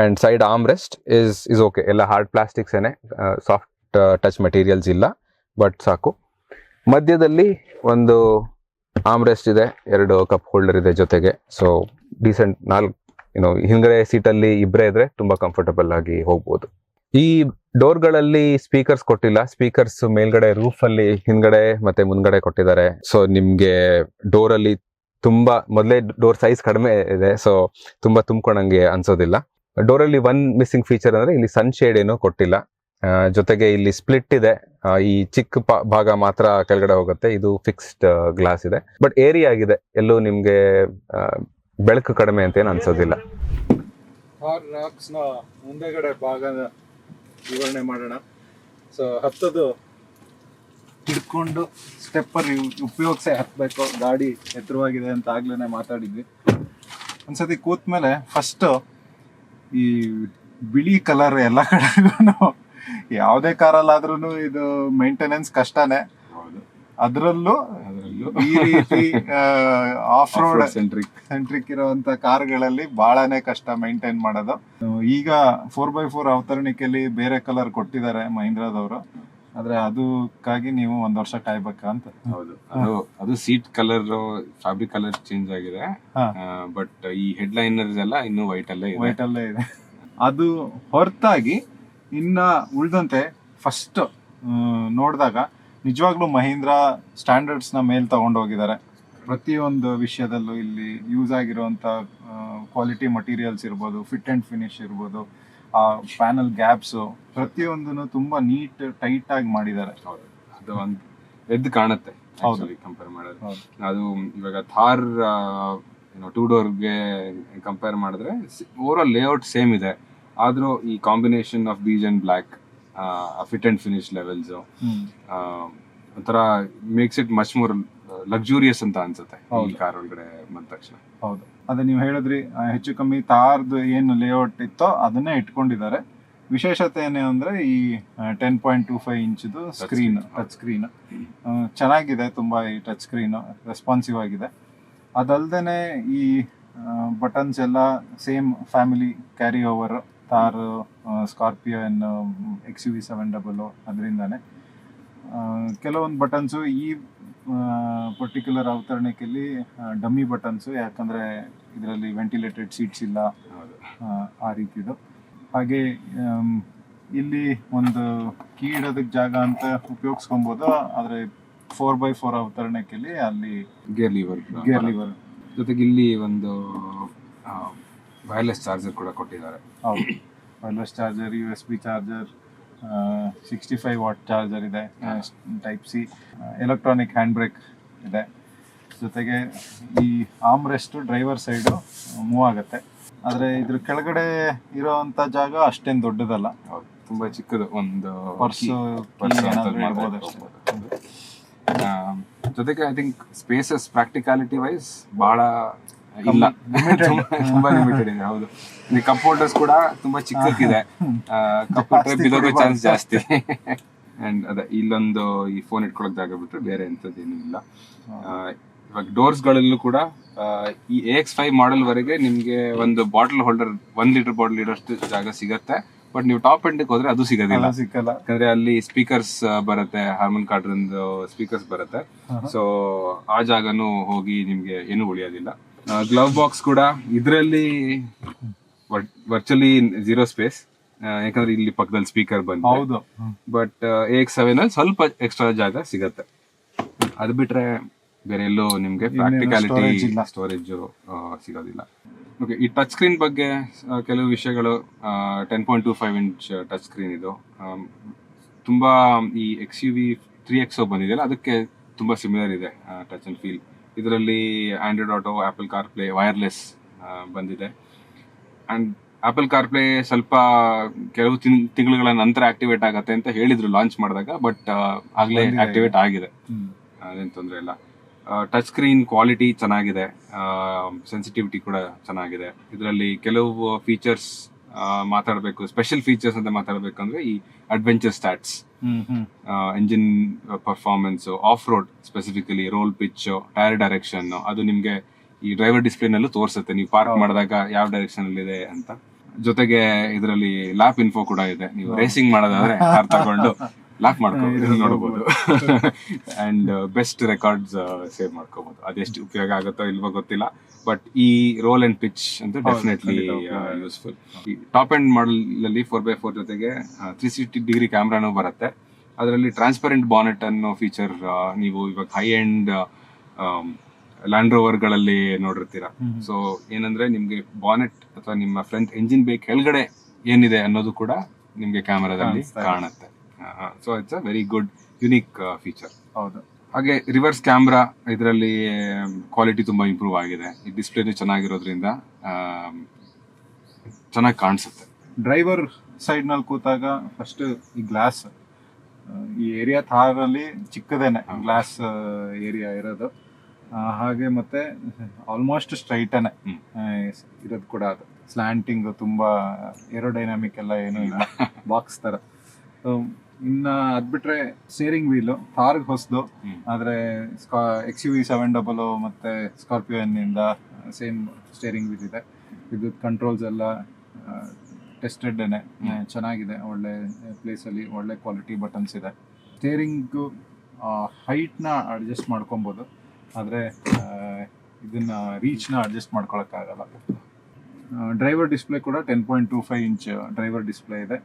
And side arm rest is okay. ಎಲ್ಲ ಹಾರ್ಡ್ ಪ್ಲಾಸ್ಟಿಕ್ಸ್ ಏನೆ, ಸಾಫ್ಟ್ ಟಚ್ ಮೆಟೀರಿಯಲ್ಸ್ ಇಲ್ಲ, ಬಟ್ ಸಾಕು. ಮಧ್ಯದಲ್ಲಿ ಒಂದು ಆರ್ಮ್ ರೆಸ್ಟ್ ಇದೆ, 2 ಕಪ್ ಹೋಲ್ಡರ್ ಇದೆ ಜೊತೆಗೆ. ಸೊ ಡೀಸೆಂಟ್ 4 ಹಿಂದ್ಗಡೆ ಸೀಟಲ್ಲಿ ಇಬ್ಬರೇ ಇದ್ರೆ ತುಂಬಾ ಕಂಫರ್ಟಬಲ್ ಆಗಿ ಹೋಗ್ಬೋದು. ಈ ಡೋರ್ಗಳಲ್ಲಿ ಸ್ಪೀಕರ್ಸ್ ಕೊಟ್ಟಿಲ್ಲ. ಸ್ಪೀಕರ್ಸ್ ಮೇಲ್ಗಡೆ ರೂಫ್ ಅಲ್ಲಿ ಹಿಂದ್ಗಡೆ ಮತ್ತೆ ಮುಂದ್ಗಡೆ ಕೊಟ್ಟಿದ್ದಾರೆ. ಸೊ ನಿಮ್ಗೆ ಡೋರ್ ಅಲ್ಲಿ ತುಂಬಾ ಮೊದಲೇ ಡೋರ್ ಸೈಜ್ ಕಡಿಮೆ ಇದೆ, ಸೊ ತುಂಬಾ ತುಂಬ್ಕೊಂಡಂಗೆ ಅನ್ಸೋದಿಲ್ಲ. ಡೋರಲ್ಲಿ ಒನ್ ಮಿಸ್ಸಿಂಗ್ ಫೀಚರ್ ಅಂದ್ರೆ ಇಲ್ಲಿ ಸನ್ ಶೇಡ್ ಏನು ಕೊಟ್ಟಿಲ್ಲ. ಜೊತೆಗೆ ಇಲ್ಲಿ ಸ್ಪ್ಲಿಟ್ ಇದೆ, ಈ ಚಿಕ್ಕ ಭಾಗ ಮಾತ್ರ ಕೆಳಗಡೆ ಹೋಗುತ್ತೆ. ಇದು ಫಿಕ್ಸ್ಡ್ ಗ್ಲಾಸ್ ಇದೆ, ಬಟ್ ಏರಿಯಾ ಆಗಿದೆ, ಎಲ್ಲೂ ನಿಮ್ಗೆ ಬೆಳಕು ಕಡಿಮೆ ಅಂತ ಏನು ಅನ್ಸೋದಿಲ್ಲ. ಥಾರ್ ರಾಕ್ಸ್ ನ ಮುಂದೆಗಡೆ ಭಾಗದ ವಿವರಣೆ ಮಾಡೋಣ. ಸೊ ಹತ್ತದು ಹಿಡ್ಕೊಂಡು ಸ್ಟೆಪ್ಪರ್ ಉಪಯೋಗಿಸೇ ಹತ್ಬೇಕು, ಗಾಡಿ ಎತ್ತರವಾಗಿದೆ ಅಂತ ಆಗ್ಲೇ ಮಾತಾಡಿದ್ವಿ. ಒಂದ್ಸತಿ ಕೂತ್ಮೇಲೆ ಫಸ್ಟ್ ಈ ಬಿಳಿ ಕಲರ್ ಎಲ್ಲ ಕಡೆಗೂ ಯಾವುದೇ ಕಾರಲ್ಲಾದ್ರೂ ಇದು ಮೇಂಟೆನೆನ್ಸ್ ಕಷ್ಟನೇ. ಅದ್ರಲ್ಲೂ ಈ ರೀತಿ ಆಫ್ ರೋಡ್ ಸೆಂಟ್ರಿಕ್ ಇರುವಂತ ಕಾರ್ಗಳಲ್ಲಿ ಬಹಳನೇ ಕಷ್ಟ ಮೇಂಟೈನ್ ಮಾಡೋದು. ಈಗ 4x4 ಅವತರಣಿಕೆಯಲ್ಲಿ ಬೇರೆ ಕಲರ್ ಕೊಟ್ಟಿದ್ದಾರೆ ಮಹೀಂದ್ರಾದವರು, ಆದ್ರೆ ಅದಕ್ಕಾಗಿ ನೀವು 1 ವರ್ಷ ಕಾಯ್ಬೇಕಂತ. ಹೌದು, ಅದು seat colour, fabric colour change ಆಗಿದೆ, ಬಟ್ ಈ ಹೆಡ್ ಲೈನರ್ಸ್ ಎಲ್ಲ ಇನ್ನೂ ವೈಟ್ ಅಲ್ಲೇ ಇದೆ. ಅದು ಹೊರತಾಗಿ ಇನ್ನ ಉಳಿದಂತೆ ಫಸ್ಟ್ ನೋಡಿದಾಗ ನಿಜವಾಗ್ಲೂ ಮಹೀಂದ್ರಾ ಸ್ಟ್ಯಾಂಡರ್ಡ್ಸ್ ನ ಮೇಲ್ ತಗೊಂಡೋಗಿದ್ದಾರೆ. ಪ್ರತಿಯೊಂದು ವಿಷಯದಲ್ಲೂ ಇಲ್ಲಿ ಯೂಸ್ ಆಗಿರುವಂತ ಕ್ವಾಲಿಟಿ ಮಟೀರಿಯಲ್ಸ್ ಇರ್ಬೋದು, ಫಿಟ್ ಅಂಡ್ ಫಿನಿಶ್ ಇರ್ಬೋದು, ಆ ಪ್ಯಾನಲ್ ಗ್ಯಾಪ್ಸ್ ಪ್ರತಿಯೊಂದನ್ನು ತುಂಬಾ ನೀಟ್ ಟೈಟ್ ಆಗಿ ಮಾಡಿದ್ದಾರೆ. ಅದು ಒಂದು ಎದ್ದು ಕಾಣುತ್ತೆ ಕಂಪೇರ್ ಮಾಡೋದು. ಅದು ಇವಾಗ ಥಾರ್ 2 ಡೋರ್ಗೆ ಕಂಪೇರ್ ಮಾಡಿದ್ರೆ ಓವರ್ ಆಲ್ ಲೇಔಟ್ ಸೇಮ್ ಇದೆ, ಆದ್ರೂ ಈ combination of beige and black, fit and finish levels ಒಂಥರ makes it much more luxurious ಅಂತ ಅನ್ಸುತ್ತೆ ಈ ಕಾರ್ ಒಳಗಡೆ ಬಂದ ತಕ್ಷಣ. ಹೌದು, ಅದೇ ನೀವು ಹೇಳಿದ್ರಿ, ಹೆಚ್ಚು ಕಮ್ಮಿ ಥಾರ್ದು ಏನು ಲೇಔಟ್ ಇತ್ತೋ ಅದನ್ನೇ ಇಟ್ಕೊಂಡಿದ್ದಾರೆ. ವಿಶೇಷತೆ ಏನೇ ಅಂದ್ರೆ ಈ 10.25 ಇಂಚದು ಸ್ಕ್ರೀನ್, ಟಚ್ ಸ್ಕ್ರೀನ್ ಚೆನ್ನಾಗಿದೆ ತುಂಬಾ. ಈ ಟಚ್ ಸ್ಕ್ರೀನ್ ರೆಸ್ಪಾನ್ಸಿವ್ ಆಗಿದೆ. ಅದಲ್ದೇನೆ ಈ ಬಟನ್ಸ್ ಎಲ್ಲ same family carry over, Thar, Scorpio XUV 700 ಅದರಿಂದಾನೆ. ಕೆಲವೊಂದು ಬಟನ್ಸು ಈ ಪರ್ಟಿಕ್ಯುಲರ್ ಅವತರಣಿಕೆಯಲ್ಲಿ ಡಮ್ಮಿ ಬಟನ್ಸು, ಯಾಕಂದ್ರೆ ಇದರಲ್ಲಿ ವೆಂಟಿಲೇಟೆಡ್ ಸೀಟ್ಸ್ ಇಲ್ಲ, ಆ ರೀತಿದು. ಹಾಗೆ ಇಲ್ಲಿ ಒಂದು ಕೀ ಇಡೋದಕ್ಕೆ ಜಾಗ ಅಂತ ಉಪಯೋಗಿಸ್ಕೊಬೋದು, ಆದ್ರೆ 4x4 ಅವತರಣಿಕೆಯಲ್ಲಿ ಅಲ್ಲಿ ಗೇರ್ ಲಿವರ್ ಜೊತೆಗೆ ಇಲ್ಲಿ ಒಂದು ವೈರ್ಲೆಸ್ ಚಾರ್ಜರ್ ಕೂಡ ಕೊಟ್ಟಿದ್ದಾರೆ. ಹೌದು, wireless charger, USB charger, 65 watt charger ಇದೆ, type C, electronic handbrake ಇದೆ. ಜೊತೆಗೆ ಈ armrest driver side move ಆಗುತ್ತೆ, ಆದ್ರೆ ಇದ್ರ ಕೆಳಗಡೆ ಇರೋಂಥ ಜಾಗ ಅಷ್ಟೇನು ದೊಡ್ಡದಲ್ಲ, ತುಂಬಾ ಚಿಕ್ಕದು, ಒಂದು ಪರ್ಸ್ ಇರ್ಬೋದು ಅಷ್ಟೇ. ಜೊತೆಗೆ I think spaces practicality wise ಬಹಳ ಇಲ್ಲ, ತುಂಬಾ ಲಿಮಿಟೆಡ್ ಇದೆ. ಹೌದು, ಕಪ್ ಹೋಲ್ಡರ್ಸ್ ಕೂಡ ತುಂಬಾ ಚಿಕ್ಕಕ್ಕಿದೆ, ಕಪ್ ಇಟ್ಟರೆ ಬಿದ್ದೋಗೋ ಚಾನ್ಸ್ ಜಾಸ್ತಿ. ಅಂಡ್ ಅದೇ ಇಲ್ಲೊಂದು ಈ ಫೋನ್ ಇಟ್ಕೊಳಕ್ ಜಾಗ ಬಿಟ್ರೆ ಬೇರೆ ಎಂಥದ್ದೇನು ಇಲ್ಲ. ಇವಾಗ ಡೋರ್ಸ್ ಗಳಲ್ಲೂ ಕೂಡ ಈ AX5 ಮಾಡೆಲ್ ವರೆಗೆ ನಿಮ್ಗೆ ಒಂದು ಬಾಟಲ್ ಹೋಲ್ಡರ್ 1 ಲೀಟರ್ ಬಾಟಲ್ ಇಡೋಷ್ಟು ಜಾಗ ಸಿಗತ್ತೆ, ಬಟ್ ನೀವು ಟಾಪ್ ಎಂಡ್ ಹೋದ್ರೆ ಅದು ಸಿಗೋದಿಲ್ಲ. ಯಾಕಂದ್ರೆ ಅಲ್ಲಿ ಸ್ಪೀಕರ್ಸ್ ಬರುತ್ತೆ, ಹಾರ್ಮನ್ ಕಾರ್ಡ್ರಂದು ಸ್ಪೀಕರ್ಸ್ ಬರುತ್ತೆ, ಸೊ ಆ ಜಾಗನೂ ಹೋಗಿ ನಿಮ್ಗೆ ಏನು ಉಳಿಯೋದಿಲ್ಲ. ಗ್ಲವ್ ಬಾಕ್ಸ್ ಕೂಡ ಇದರಲ್ಲಿ ವರ್ಚುಲಿ 0 ಸ್ಪೇಸ್, ಯಾಕಂದ್ರೆ ಇಲ್ಲಿ ಪಕ್ಕದಲ್ಲಿ ಸ್ಪೀಕರ್ ಬಂದು, ಬಟ್ AX7 ಅಲ್ಲಿ ಸ್ವಲ್ಪ ಎಕ್ಸ್ಟ್ರಾ ಜಾಗ ಸಿಗತ್ತೆ. ಅದು ಬಿಟ್ರೆ ಬೇರೆ ಎಲ್ಲೂ ನಿಮ್ಗೆ ಪ್ರಾಕ್ಟಿಕಾಲಿಟಿ ಸ್ಟೋರೇಜ್ ಸಿಗೋದಿಲ್ಲ. ಓಕೆ, ಈ ಟಚ್ ಸ್ಕ್ರೀನ್ ಬಗ್ಗೆ ಕೆಲವು ವಿಷಯಗಳು. 10.25 ಇಂಚ್ ಟಚ್ ಸ್ಕ್ರೀನ್ ಇದು. ತುಂಬಾ ಈ XUV 3XO ಬಂದಿದೆಯಲ್ಲ, ಅದಕ್ಕೆ ತುಂಬಾ ಸಿಮಿಲರ್ ಇದೆ ಟಚ್ ಅಂಡ್ ಫೀಲ್. ಇದರಲ್ಲಿ Android auto, apple CarPlay, wireless ಬಂದಿದೆ. ಅಂಡ್ ಆಪಲ್ ಕಾರ್ಪ್ಲೇ ಸ್ವಲ್ಪ ಕೆಲವು ತಿಂಗಳುಗಳ ನಂತರ ಆಕ್ಟಿವೇಟ್ ಆಗತ್ತೆ ಅಂತ ಹೇಳಿದ್ರು ಲಾಂಚ್ ಮಾಡಿದಾಗ, ಬಟ್ ಆಗ್ಲೇ ಆಕ್ಟಿವೇಟ್ ಆಗಿದೆ, ಅದೇನು ತೊಂದರೆ ಇಲ್ಲ. ಟಚ್ ಸ್ಕ್ರೀನ್ ಕ್ವಾಲಿಟಿ ಚೆನ್ನಾಗಿದೆ, ಸೆನ್ಸಿಟಿವಿಟಿ ಕೂಡ ಚೆನ್ನಾಗಿದೆ. ಇದರಲ್ಲಿ ಕೆಲವು ಫೀಚರ್ಸ್ ಮಾತಾಡಬೇಕು, ಸ್ಪೆಷಲ್ ಫೀಚರ್ಸ್ ಅಂತ ಮಾತಾಡಬೇಕಂದ್ರೆ ಈ adventure stats, engine performance, off road specifically, roll pitch, tyre direction, ಅದು ನಿಮ್ಗೆ ಈ ಡ್ರೈವರ್ ಡಿಸ್ಪ್ಲೇ ನಲ್ಲೂ ತೋರಿಸುತ್ತೆ ನೀವು ಪಾರ್ಕ್ ಮಾಡಿದಾಗ ಯಾವ ಡೈರೆಕ್ಷನ್ ಅಲ್ಲಿ ಇದೆ ಅಂತ. ಜೊತೆಗೆ ಇದರಲ್ಲಿ ಲ್ಯಾಪ್ ಇನ್ಫೋ ಕೂಡ ಇದೆ, ನೀವು ರೇಸಿಂಗ್ ಮಾಡೋದಾದ್ರೆ ಕಾರ್ ತಗೊಂಡು ಲಾಕ್ ಮಾಡ್ಕೋಬಹುದು, ನೋಡಬಹುದು. ಅಂಡ್ ಬೆಸ್ಟ್ ರೆಕಾರ್ಡ್ಸ್ ಸೇವ್ ಮಾಡ್ಕೋಬಹುದು. ಅದೆಷ್ಟು ಉಪಯೋಗ ಆಗುತ್ತೋ ಇಲ್ವೋ ಗೊತ್ತಿಲ್ಲ, ಬಟ್ ಈ ರೋಲ್ ಅಂಡ್ ಪಿಚ್ ಅಂತ ಡೆಫಿನೆಟ್ಲಿ ಯೂಸ್ಫುಲ್. ಈ ಟಾಪ್ ಎಂಡ್ ಮಾಡೆಲ್ ಅಲ್ಲಿ 4x4 ಜೊತೆಗೆ 360 ಡಿಗ್ರಿ ಕ್ಯಾಮ್ರಾನು ಬರುತ್ತೆ. ಅದರಲ್ಲಿ ಟ್ರಾನ್ಸ್ಪರೆಂಟ್ ಬಾನೆಟ್ ಅನ್ನೋ ಫೀಚರ್ ನೀವು ಇವಾಗ ಹೈ ಎಂಡ್ ಲ್ಯಾಂಡ್ ರೋವರ್ ಗಳಲ್ಲಿ ನೋಡಿರ್ತೀರಾ. ಸೊ ಏನಂದ್ರೆ ನಿಮ್ಗೆ ಬಾನೆಟ್ ಅಥವಾ ನಿಮ್ಮ ಫ್ರಂಟ್ ಎಂಜಿನ್ ಬೇಕ್ ಕೆಳಗಡೆ ಏನಿದೆ ಅನ್ನೋದು ಕೂಡ ನಿಮ್ಗೆ ಕ್ಯಾಮೆರಾದಲ್ಲಿ ಕಾಣುತ್ತೆ. So it's a very good unique feature. ಹೌದು. ಹಾಗೆ ರಿವರ್ಸ್ ಕ್ಯಾಮ್ರಾ ಇದರಲ್ಲಿ ಕ್ವಾಲಿಟಿ ತುಂಬಾ ಇಂಪ್ರೂವ್ ಆಗಿದೆ. ಈ ಡಿಸ್ಪ್ಲೇನು ಚೆನ್ನಾಗಿರೋದ್ರಿಂದ ಚೆನ್ನಾಗಿ ಕಾಣಿಸುತ್ತೆ. ಡ್ರೈವರ್ ಸೈಡ್ ನಲ್ಲಿ ಕೂತಾಗ ಫಸ್ಟ್ ಈ ಗ್ಲಾಸ್, ಈ ಏರಿಯಾ ಥಾರಲ್ಲಿ ಚಿಕ್ಕದೇನೆ ಗ್ಲಾಸ್ ಏರಿಯಾ ಇರೋದು. ಹಾಗೆ ಮತ್ತೆ ಆಲ್ಮೋಸ್ಟ್ ಸ್ಟ್ರೈಟನೆ ಇರೋದು ಕೂಡ. ಅದು ಸ್ಲ್ಯಾಂಟಿಂಗ್ ತುಂಬಾ ಏರೋಡೈನಾಮಿಕ್ ಎಲ್ಲ ಏನೂ ಇಲ್ಲ, ಬಾಕ್ಸ್ ತರ. ಇನ್ನ ಅದ್ಬಿಟ್ರೆ ಸ್ಟೇರಿಂಗ್ ವೀಲ್ ಥಾರ್ಗ್ ಹೊಸದು, ಆದ್ರೆ XUV 700 ಮತ್ತೆ ಸ್ಕಾರ್ಪಿಯೋ ಇಂದ ಸೇಮ್ ಸ್ಟೇರಿಂಗ್ ವೀಲ್ ಇದೆ. ಇದು ಕಂಟ್ರೋಲ್ಸ್ ಎಲ್ಲ ಟೆಸ್ಟೆಡ್ ಚೆನ್ನಾಗಿದೆ, ಒಳ್ಳೆ ಪ್ಲೇಸ್ ಅಲ್ಲಿ ಒಳ್ಳೆ ಕ್ವಾಲಿಟಿ ಬಟನ್ಸ್ ಇದೆ. ಸ್ಟೇರಿಂಗ್ ಹೈಟ್ ನ ಅಡ್ಜಸ್ಟ್ ಮಾಡ್ಕೊಬಹುದು, ಆದ್ರೆ ಇದನ್ನ ರೀಚ್ ನ ಅಡ್ಜಸ್ಟ್ ಮಾಡ್ಕೊಳಕ್ಕಾಗಲ್ಲ. ಡ್ರೈವರ್ ಡಿಸ್ಪ್ಲೇ ಕೂಡ 10.25 ಇಂಚ್ ಡ್ರೈವರ್ ಡಿಸ್ಪ್ಲೇ ಇದೆ.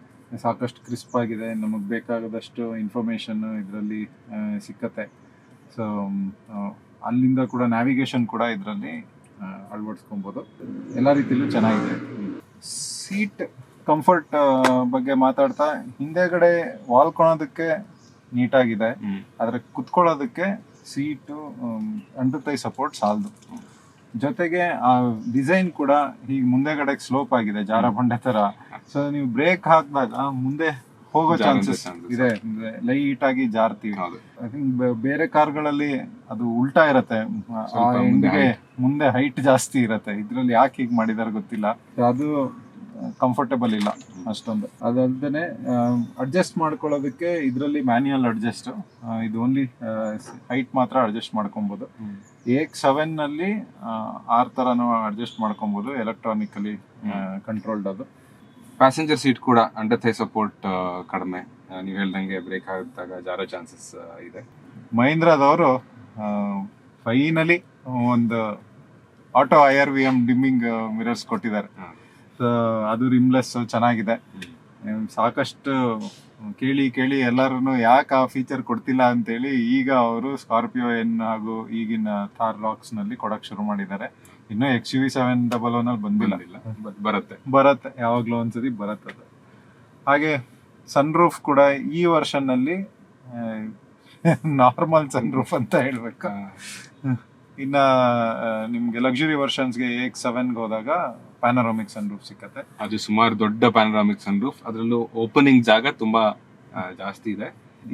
ಸಾಕಷ್ಟು ಕ್ರಿಸ್ಪ್ ಆಗಿದೆ, ನಮಗೆ ಬೇಕಾದಷ್ಟು ಇನ್ಫಾರ್ಮೇಶನ್ ಇದರಲ್ಲಿ ಸಿಕ್ಕತ್ತೆ. ಸೊ ಅಲ್ಲಿಂದ ಕೂಡ ನ್ಯಾವಿಗೇಷನ್ ಕೂಡ ಇದರಲ್ಲಿ ಅಳವಡಿಸ್ಕೊಬೋದು. ಎಲ್ಲ ರೀತಿಯಲ್ಲೂ ಚೆನ್ನಾಗಿದೆ. ಸೀಟ್ ಕಂಫರ್ಟ್ ಬಗ್ಗೆ ಮಾತಾಡ್ತಾ, ಹಿಂದೆಗಡೆ ವಾಲ್ಕೊಳೋದಕ್ಕೆ ನೀಟಾಗಿದೆ, ಆದ್ರೆ ಕುತ್ಕೊಳ್ಳೋದಕ್ಕೆ ಸೀಟು ಅಂಡರ್ ಥೈ ಸಪೋರ್ಟ್ ಸಾಲದು. ಜೊತೆಗೆ ಆ ಡಿಸೈನ್ ಕೂಡ ಹೀಗೆ ಮುಂದೆಗಡೆ ಸ್ಲೋಪ್ ಆಗಿದೆ, ಜಾರ ಬಂಡೆ ತರ. ಸೊ ನೀವು ಬ್ರೇಕ್ ಹಾಕಿದಾಗ ಮುಂದೆ ಹೋಗೋ ಚಾನ್ಸಸ್ ಇದೆ, ಲೈಟ್ ಆಗಿ ಜಾರ್ತೀವಿ. ಐ ಥಿಂಕ್ ಬೇರೆ ಕಾರ್ಗಳಲ್ಲಿ ಅದು ಉಲ್ಟಾ ಇರತ್ತೆ, ಮುಂದೆ ಹೈಟ್ ಜಾಸ್ತಿ ಇರತ್ತೆ. ಇದ್ರಲ್ಲಿ ಯಾಕೆ ಹೀಗೆ ಮಾಡಿದಾರೆ ಗೊತ್ತಿಲ್ಲ, ಅದು ಕಂಫರ್ಟೇಬಲ್ ಇಲ್ಲ ಅಷ್ಟೊಂದು. ಅದಲ್ದೇನೆ ಅಡ್ಜಸ್ಟ್ ಮಾಡ್ಕೊಳ್ಳೋದಕ್ಕೆ ಇದರಲ್ಲಿ ಮ್ಯಾನ್ಯುಯಲ್ ಅಡ್ಜಸ್ಟ್, ಇದು ಓನ್ಲಿ ಹೈಟ್ ಮಾತ್ರ ಅಡ್ಜಸ್ಟ್ ಮಾಡ್ಕೊಬಹುದು. AX7 ನಲ್ಲಿ 6 ತರನು ಅಡ್ಜಸ್ಟ್ ಮಾಡ್ಕೊಬಹುದು, ಎಲೆಕ್ಟ್ರಾನಿಕಲಿ ಕಂಟ್ರೋಲ್ಡ್. ಅದು ಪ್ಯಾಸೆಂಜರ್ ಸೀಟ್ ಕೂಡ ಅಂಡರ್ ಥೈ ಸಪೋರ್ಟ್ ಕಡಿಮೆ, ನೀವು ಹೇಳ್ದಂಗೆ ಬ್ರೇಕ್ ಹಾಕಿದಾಗ ಜಾರೋ ಚಾನ್ಸಸ್ ಇದೆ. ಮಹೀಂದ್ರದವರು ಫೈನಲಿ ಒಂದು ಆಟೋ IRVM ಡಿಮ್ಮಿಂಗ್ ಮಿರರ್ಸ್ ಕೊಟ್ಟಿದ್ದಾರೆ. ಅದು ರಿಮ್ಲೆಸ್ ಚೆನ್ನಾಗಿದೆ. ಸಾಕಷ್ಟು ಕೇಳಿ ಎಲ್ಲರೂ ಯಾಕೆ ಆ ಫೀಚರ್ ಕೊಡ್ತಿಲ್ಲ ಅಂತೇಳಿ ಈಗ ಅವರು ಸ್ಕಾರ್ಪಿಯೋ ಎನ್ ಹಾಗೂ ಈಗಿನ ಥಾರ್ ರಾಕ್ಸ್ ನಲ್ಲಿ ಕೊಡಕ್ ಶುರು ಮಾಡಿದ್ದಾರೆ. ಇನ್ನು XUV 700 ನಲ್ಲಿ ಬಂದಿಲ್ಲ, ಬರುತ್ತೆ ಯಾವಾಗ್ಲೂ ಒಂದ್ಸತಿ ಬರುತ್ತೆ ಅದು. ಹಾಗೆ ಸನ್ ರೂಫ್ ಕೂಡ ಈ ವರ್ಷನ್ ನಲ್ಲಿ ನಾರ್ಮಲ್ ಸನ್ ರೂಫ್ ಅಂತ ಹೇಳ್ಬೇಕು. ಇನ್ನ ನಿಮ್ಗೆ ಲಕ್ಸುರಿ ವರ್ಷನ್ಸ್ಗೆ AX7 ಹೋದಾಗ ಪ್ಯಾನರಾಮಿಕ್ ಸನ್ ರೂಫ್ ಸಿಕ್ಕತ್ತೆ. ಅದು ಸುಮಾರು ದೊಡ್ಡ ಪ್ಯಾನರಾಮಿಕ್ ಸನ್ ರೂಫ್, ಅದರಲ್ಲೂ ಓಪನಿಂಗ್ ಜಾಗ ತುಂಬಾ ಜಾಸ್ತಿ ಇದೆ.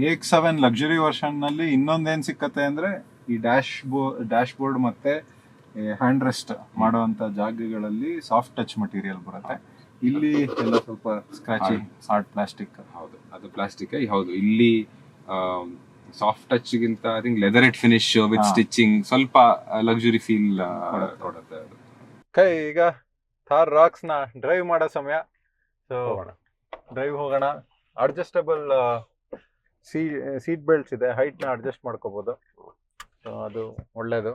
AX7 ಲಕ್ಸುರಿ ವರ್ಷನ್ ನಲ್ಲಿ ಇನ್ನೊಂದೇನ್ ಸಿಕ್ಕತ್ತೆ ಅಂದ್ರೆ ಈ ಡ್ಯಾಶ್ ಬೋರ್ಡ್ ಮತ್ತೆ ಹ್ಯಾಂಡ್ ರೆಸ್ಟ್ ಮಾಡುವಂತ ಜಾಗಗಳಲ್ಲಿ ಸಾಫ್ಟ್ ಟಚ್ ಮಟೀರಿಯಲ್ ಬರುತ್ತೆ. ಇಲ್ಲಿ ಎಲ್ಲ ಸ್ವಲ್ಪ ಸ್ಕ್ರಾಚಿ ಹಾರ್ಡ್ ಪ್ಲಾಸ್ಟಿಕ್. ಹೌದು, ಅದು ಪ್ಲಾಸ್ಟಿಕ್. ಹೌದು, ಇಲ್ಲಿ ಸಾಫ್ಟ್ ಟಚ್ ಗಿಂತ I think leatherette finish with stitching ಸ್ವಲ್ಪ ಲಕ್ಸುರಿ ಫೀಲ್ ಕೊಡುತ್ತೆ. ಈಗ ಥಾರ್ ರಾಕ್ಸ್ ನ ಡ್ರೈವ್ ಮಾಡೋ ಸಮಯ. ಸೊ ಡ್ರೈವ್ ಹೋಗೋಣ. ಅಡ್ಜಸ್ಟಬಲ್ ಸೀಟ್ ಬೆಲ್ಟ್ಸ್ ಇದೆ, ಹೈಟ್ ನ ಅಡ್ಜಸ್ಟ್ ಮಾಡ್ಕೋಬಹುದು. ಸೊ ಅದು ಒಳ್ಳೇದು.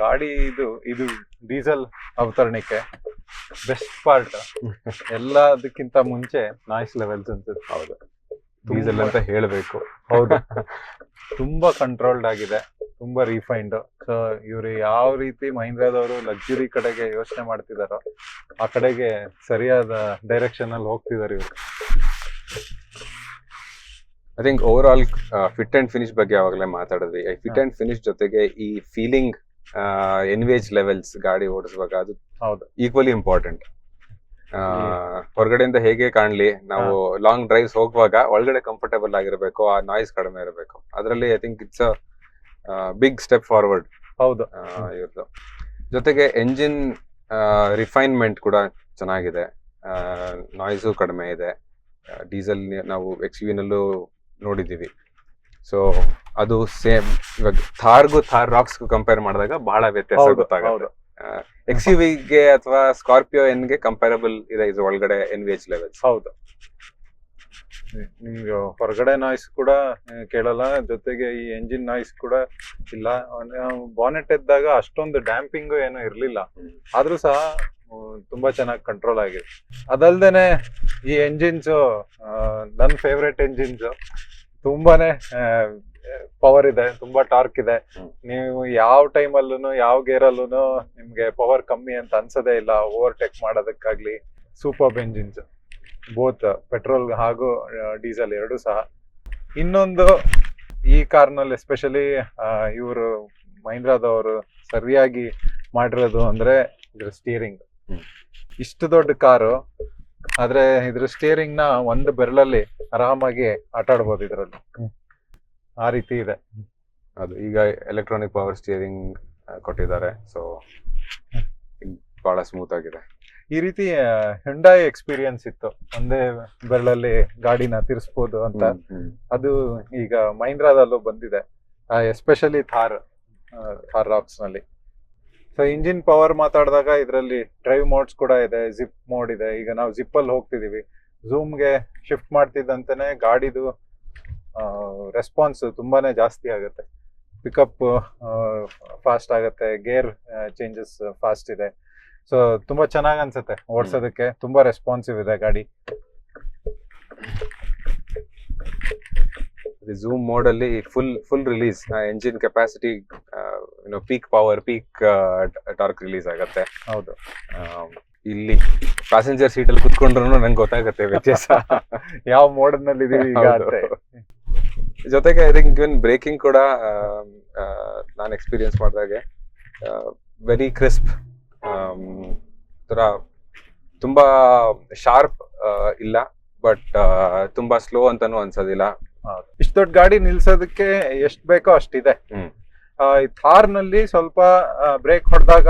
ಗಾಡಿ ಇದು ಡೀಸೆಲ್ ಅವತರಣಿಕೆ ಬೆಸ್ಟ್ ಪಾರ್ಟ್. ಎಲ್ಲದಕ್ಕಿಂತ ಮುಂಚೆ ನಾಯ್ಸ್ ಲೆವೆಲ್ಸ್ ಅನ್ಸುತ್ತೆ. ಹೌದು, ಡೀಸೆಲ್ ಅಂತ ಹೇಳಬೇಕು. ಹೌದು, ತುಂಬಾ ಕಂಟ್ರೋಲ್ಡ್ ಆಗಿದೆ, ತುಂಬಾ ರಿಫೈನ್ಡ್. ಸೊ ಇವ್ರು ಯಾವ ರೀತಿ ಮಹೀಂದ್ರದವರು ಲಕ್ಸುರಿ ಕಡೆಗೆ ಯೋಚನೆ ಮಾಡ್ತಿದಾರೋ ಆ ಕಡೆಗೆ ಸರಿಯಾದ ಡೈರೆಕ್ಷನ್ ಅಲ್ಲಿ ಹೋಗ್ತಿದಾರೆ ಇವ್ರು. I think over all fit and finish ಬಗ್ಗೆ ಯಾವಾಗಲೇ ಮಾತಾಡಿದ್ವಿ. ಈ ಫಿಟ್ ಅಂಡ್ ಫಿನಿಶ್ ಜೊತೆಗೆ ಈ ಫೀಲಿಂಗ್, ಎನ್ವೇಜ್ ಲೆವೆಲ್ಸ್ ಗಾಡಿ ಓಡಿಸುವಾಗ ಅದು ಹೌದು ಈಕ್ವಲಿ ಇಂಪಾರ್ಟೆಂಟ್. ಹೊರಗಡೆಯಿಂದ ಹೇಗೆ ಕಾಣ್ಲಿ, ನಾವು ಲಾಂಗ್ ಡ್ರೈವ್ಸ್ ಹೋಗುವಾಗ ಒಳಗಡೆ ಕಂಫರ್ಟೇಬಲ್ ಆಗಿರಬೇಕು, ಆ ನಾಯ್ಸ್ ಕಡಿಮೆ ಇರಬೇಕು. ಅದರಲ್ಲಿ I think it's a big step forward. ಹೌದು, ಇವ್ರದ್ದು ಜೊತೆಗೆ ಎಂಜಿನ್ ರಿಫೈನ್ಮೆಂಟ್ ಕೂಡ ಚೆನ್ನಾಗಿದೆ, ನಾಯ್ಸು ಕಡಿಮೆ ಇದೆ. ಡೀಸೆಲ್ ನಾವು XUV ನಲ್ಲೂ ನೋಡಿದೀವಿ. ಸೊ ಅದು ಸೇಮ್ ಇವಾಗ ಥಾರ್ ರಾಕ್ಸ್ಗೂ ಕಂಪೇರ್ ಮಾಡಿದಾಗ ಬಹಳ ವ್ಯತ್ಯಾಸ ಗೊತ್ತಾಗುತ್ತೆ. XUVಗೆ ಅಥವಾ ಸ್ಕಾರ್ಪಿಯೋ ಎನ್ಗೆ ಕಂಪೇರಬಲ್ ಇದೆ ಇದ್ರ ಒಳಗಡೆ NVH ಲೆವೆಲ್ಸ್. ಹೌದು. ನಿಮ್ಗೆ ಹೊರಗಡೆ ನಾಯ್ಸ್ ಕೂಡ ಕೇಳಲ್ಲ, ಜೊತೆಗೆ ಈ ಎಂಜಿನ್ ನಾಯ್ಸ್ ಕೂಡ ಇಲ್ಲ. ಬಾನೆಟ್ ಎದ್ದಾಗ ಅಷ್ಟೊಂದು ಡ್ಯಾಂಪಿಂಗು ಏನು ಇರ್ಲಿಲ್ಲ, ಆದ್ರೂ ಸಹ ತುಂಬಾ ಚೆನ್ನಾಗಿ ಕಂಟ್ರೋಲ್ ಆಗಿದೆ. ಅದಲ್ದೇನೆ ಈ ಎಂಜಿನ್ಸ್ ನನ್ನ ಫೇವ್ರೆಟ್ ಎಂಜಿನ್ಸ್, ತುಂಬಾನೇ ಪವರ್ ಇದೆ, ತುಂಬಾ ಟಾರ್ಕ್ ಇದೆ. ನೀವು ಯಾವ ಟೈಮಲ್ಲೂ ಯಾವ ಗೇರಲ್ಲೂ ನಿಮ್ಗೆ ಪವರ್ ಕಮ್ಮಿ ಅಂತ ಅನ್ಸೋದೇ ಇಲ್ಲ. ಓವರ್ಟೇಕ್ ಮಾಡೋದಕ್ಕಾಗ್ಲಿ ಸೂಪರ್ ಎಂಜಿನ್ಸ್, ಬೋತ್ ಪೆಟ್ರೋಲ್ ಹಾಗೂ ಡೀಸೆಲ್ ಎರಡೂ ಸಹ. ಇನ್ನೊಂದು ಈ ಕಾರ್ನಲ್ಲಿ ಎಸ್ಪೆಷಲಿ ಇವರು ಮಹೀಂದ್ರಾದವರು ಸರಿಯಾಗಿ ಮಾಡಿರೋದು ಅಂದ್ರೆ ಇದ್ರ ಸ್ಟೀರಿಂಗ್. ಇಷ್ಟು ದೊಡ್ಡ ಕಾರು ಆದ್ರೆ ಇದ್ರ ಸ್ಟೀರಿಂಗ್ ನ ಒಂದು ಬೆರಳಲ್ಲಿ ಆರಾಮಾಗಿ ಆಟ ಆಡ್ಬೋದು ಇದ್ರಲ್ಲಿ, ಆ ರೀತಿ ಇದೆ. ಅದು ಈಗ ಎಲೆಕ್ಟ್ರಾನಿಕ್ ಪವರ್ ಸ್ಟೀರಿಂಗ್ ಕೊಟ್ಟಿದ್ದಾರೆ, ಸೊ ಬಹಳ ಸ್ಮೂತ್ ಆಗಿದೆ. ಈ ರೀತಿ ಹ್ಯುಂಡಾಯ್ ಎಕ್ಸ್ಪೀರಿಯನ್ಸ್ ಇತ್ತು, ಒಂದೇ ಬೆರಳಲ್ಲಿ ಗಾಡಿನ ತಿರ್ಸ್ಬೋದು ಅಂತ. ಅದು ಈಗ ಮಹೀಂದ್ರಾದಲ್ಲೂ ಬಂದಿದೆ, ಎಸ್ಪೆಷಲಿ ಥಾರ್ ರಾಕ್ಸ್ ನಲ್ಲಿ. ಸೊ ಇಂಜಿನ್ ಪವರ್ ಮಾತಾಡಿದಾಗ ಇದರಲ್ಲಿ ಡ್ರೈವ್ ಮೋಡ್ಸ್ ಕೂಡ ಇದೆ, ಜಿಪ್ ಮೋಡ್ ಇದೆ. ಈಗ ನಾವು ಜಿಪ್ ಅಲ್ಲಿ ಹೋಗ್ತಿದೀವಿ, ಝೂಮ್ಗೆ ಶಿಫ್ಟ್ ಮಾಡ್ತಿದ್ದಂತೆನೆ ಗಾಡಿದು ರೆಸ್ಪಾನ್ಸ್ ತುಂಬಾನೇ ಜಾಸ್ತಿ ಆಗುತ್ತೆ, ಪಿಕಪ್ ಫಾಸ್ಟ್ ಆಗುತ್ತೆ, ಗೇರ್ ಚೇಂಜಸ್ ಫಾಸ್ಟ್ ಇದೆ. ಸೊ ತುಂಬಾ ಚೆನ್ನಾಗಿ ಅನ್ಸುತ್ತೆ ಓಡಿಸೋದಕ್ಕೆ, ತುಂಬಾ ರೆಸ್ಪಾನ್ಸಿವ್ ಇದೆ ಗಾಡಿ. ಝೂಮ್ ಮೋಡ್ ಅಲ್ಲಿ full release engine capacity, peak power, peak torque release ಆಗುತ್ತೆ. ಹೌದು, ಇಲ್ಲಿ ಪ್ಯಾಸೆಂಜರ್ ಸೀಟ್ ಅಲ್ಲಿ ಕುತ್ಕೊಂಡ್ರು ನಂಗೆ ಗೊತ್ತಾಗುತ್ತೆ ವ್ಯತ್ಯಾಸ ಯಾವ ಮೋಡ್ ನಲ್ಲಿ ಇದೀವಿ ಈಗ ಅಂತ. ಜೊತೆಗೆ ಐ ಥಿಂಕ್ ಇವನ್ ಬ್ರೇಕಿಂಗ್ ಕೂಡ ನಾನು ಎಕ್ಸ್ಪೀರಿಯನ್ಸ್ ಮಾಡಿದಾಗೆ ವೆರಿ ಕ್ರಿಸ್ಪ್, ತರ ತುಂಬಾ ಶಾರ್ಪ್ ಇಲ್ಲ, ಬಟ್ ತುಂಬಾ ಸ್ಲೋ ಅಂತಾನು ಅನ್ಸೋದಿಲ್ಲ. ಇಷ್ಟು ದೊಡ್ಡ ಗಾಡಿ ನಿಲ್ಸೋದಕ್ಕೆ ಎಷ್ಟ್ ಬೇಕೋ ಅಷ್ಟಿದೆ. ಈ ಥಾರ್ ನಲ್ಲಿ ಸ್ವಲ್ಪ ಬ್ರೇಕ್ ಹೊಡೆದಾಗ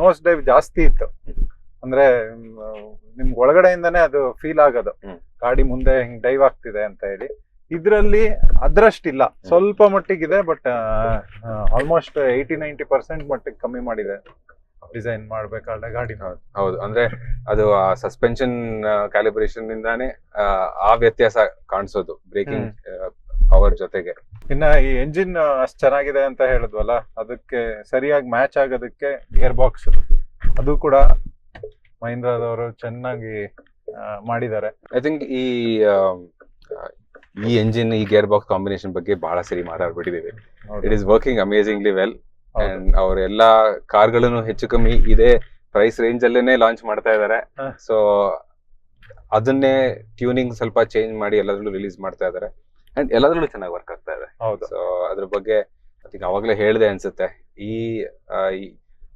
ನೋಸ್ ಡೈವ್ ಜಾಸ್ತಿ ಇತ್ತು, ಅಂದ್ರೆ ನಿಮ್ಗೆ ಒಳಗಡೆಯಿಂದಾನೇ ಅದು ಫೀಲ್ ಆಗೋದು ಗಾಡಿ ಮುಂದೆ ಹಿಂಗ್ ಡೈವ್ ಆಗ್ತಿದೆ ಅಂತ ಹೇಳಿ. ಇದ್ರಲ್ಲಿ ಅದ್ರಷ್ಟಿಲ್ಲ, ಸ್ವಲ್ಪ ಮಟ್ಟಿಗಿದೆ, ಬಟ್ ಆಲ್ಮೋಸ್ಟ್ 80-90% ಮಟ್ಟಿಗೆ ಕಮ್ಮಿ ಮಾಡಿದೆ ಡಿಸೈನ್ ಮಾಡ್ಬೇಕಾದ್ರೆ ಗಾಡಿ. ಹೌದು, ಅಂದ್ರೆ ಅದು ಸಸ್ಪೆನ್ಷನ್ ಕ್ಯಾಲಿಬ್ರೇಷನ್ ಇಂದಾನೆ ಆ ವ್ಯತ್ಯಾಸ ಕಾಣಿಸೋದು ಬ್ರೇಕಿಂಗ್ ಪವರ್ ಜೊತೆಗೆ. ಇನ್ನ ಈ ಎಂಜಿನ್ ಅಷ್ಟ್ ಚೆನ್ನಾಗಿದೆ ಅಂತ ಹೇಳಿದ್ವಲ್ಲ, ಅದಕ್ಕೆ ಸರಿಯಾಗಿ ಮ್ಯಾಚ್ ಆಗೋದಕ್ಕೆ ಗೇರ್ ಬಾಕ್ಸ್, ಅದು ಕೂಡ ಮಹೀಂದ್ರಾದವರು ಚೆನ್ನಾಗಿ ಮಾಡಿದ್ದಾರೆ. ಐ ಥಿಂಕ್ ಈ ಎಂಜಿನ್, ಈ ಗೇರ್ ಬಾಕ್ಸ್ ಕಾಂಬಿನೇಷನ್ ಬಗ್ಗೆ ಬಹಳ ಸರಿ ಮಾತಾಡ್ಬಿಟ್ಟಿದೀವಿ. It is working amazingly well. And ಅವ್ರ ಎಲ್ಲಾ ಕಾರ್ಗಳನ್ನು ಹೆಚ್ಚು ಕಮ್ಮಿ ಇದೇ ಪ್ರೈಸ್ ರೇಂಜ್ ಅಲ್ಲೇನೆ ಲಾಂಚ್ ಮಾಡ್ತಾ ಇದಾರೆ. ಸೊ ಅದನ್ನೇ ಟ್ಯೂನಿಂಗ್ ಸ್ವಲ್ಪ ಚೇಂಜ್ ಮಾಡಿ ಎಲ್ಲದ್ರಲ್ಲೂ ರಿಲೀಸ್ ಮಾಡ್ತಾ ಇದಾರೆ, ಅಂಡ್ ಎಲ್ಲದ್ರಲ್ಲೂ ಚೆನ್ನಾಗಿ ವರ್ಕ್ ಆಗ್ತಾ ಇದೆ. ಸೊ ಅದ್ರ ಬಗ್ಗೆ ಅವಾಗ್ಲೇ ಹೇಳ್ದೆ ಅನ್ಸುತ್ತೆ. ಈ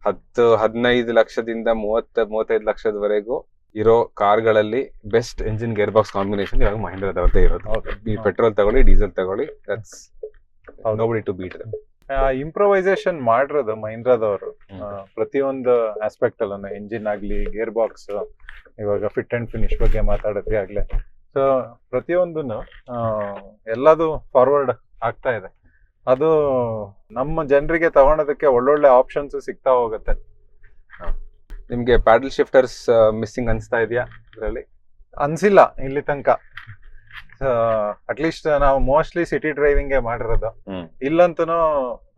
10-15 ಲಕ್ಷದಿಂದ 30-35 ಲಕ್ಷದವರೆಗೂ ಇರೋ ಕಾರ್ಗಳಲ್ಲಿ best engine gearbox combination ಇವಾಗ ಮಹೀಂದ್ರಾದವ್ರದ್ದೇ ಇರೋದು. ಈ ಪೆಟ್ರೋಲ್ ತಗೊಳ್ಳಿ, ಡೀಸೆಲ್ ತಗೊಳ್ಳಿ, that's nobody to beat them. Improvisation ಮಾಡಿರೋದು ಮಹೀಂದ್ರಾದವರು ಪ್ರತಿಯೊಂದು ಆಸ್ಪೆಕ್ಟ್ ಅಲ್ಲೂ, ಎಂಜಿನ್ ಆಗ್ಲಿ, ಗೇರ್ ಬಾಕ್ಸ್, ಇವಾಗ ಫಿಟ್ ಅಂಡ್ ಫಿನಿಶ್ ಬಗ್ಗೆ ಮಾತಾಡಿದ್ವಿ ಆಗ್ಲೇ. ಸೊ ಪ್ರತಿಯೊಂದನ್ನು ಎಲ್ಲದು ಫಾರ್ವರ್ಡ್ ಆಗ್ತಾ ಇದೆ. ಅದು ನಮ್ಮ ಜನರಿಗೆ ತಗೊಳೋದಕ್ಕೆ ಒಳ್ಳೊಳ್ಳೆ ಆಪ್ಷನ್ಸ್ ಸಿಗ್ತಾ ಹೋಗುತ್ತೆ. ನಿಮ್ಗೆ ಪ್ಯಾಡಲ್ ಶಿಫ್ಟರ್ಸ್ ಮಿಸ್ಸಿಂಗ್ ಅನ್ಸ್ತಾ ಇದೆಯಾ? ಇದರಲ್ಲಿ ಅನ್ಸಿಲ್ಲ ಇಲ್ಲಿ ತನಕ. ಅಟ್ಲೀಸ್ಟ್ ನಾವು ಮೋಸ್ಟ್ಲಿ ಸಿಟಿ ಡ್ರೈವಿಂಗ್ ಮಾಡಿರೋದು, ಇಲ್ಲಂತೂ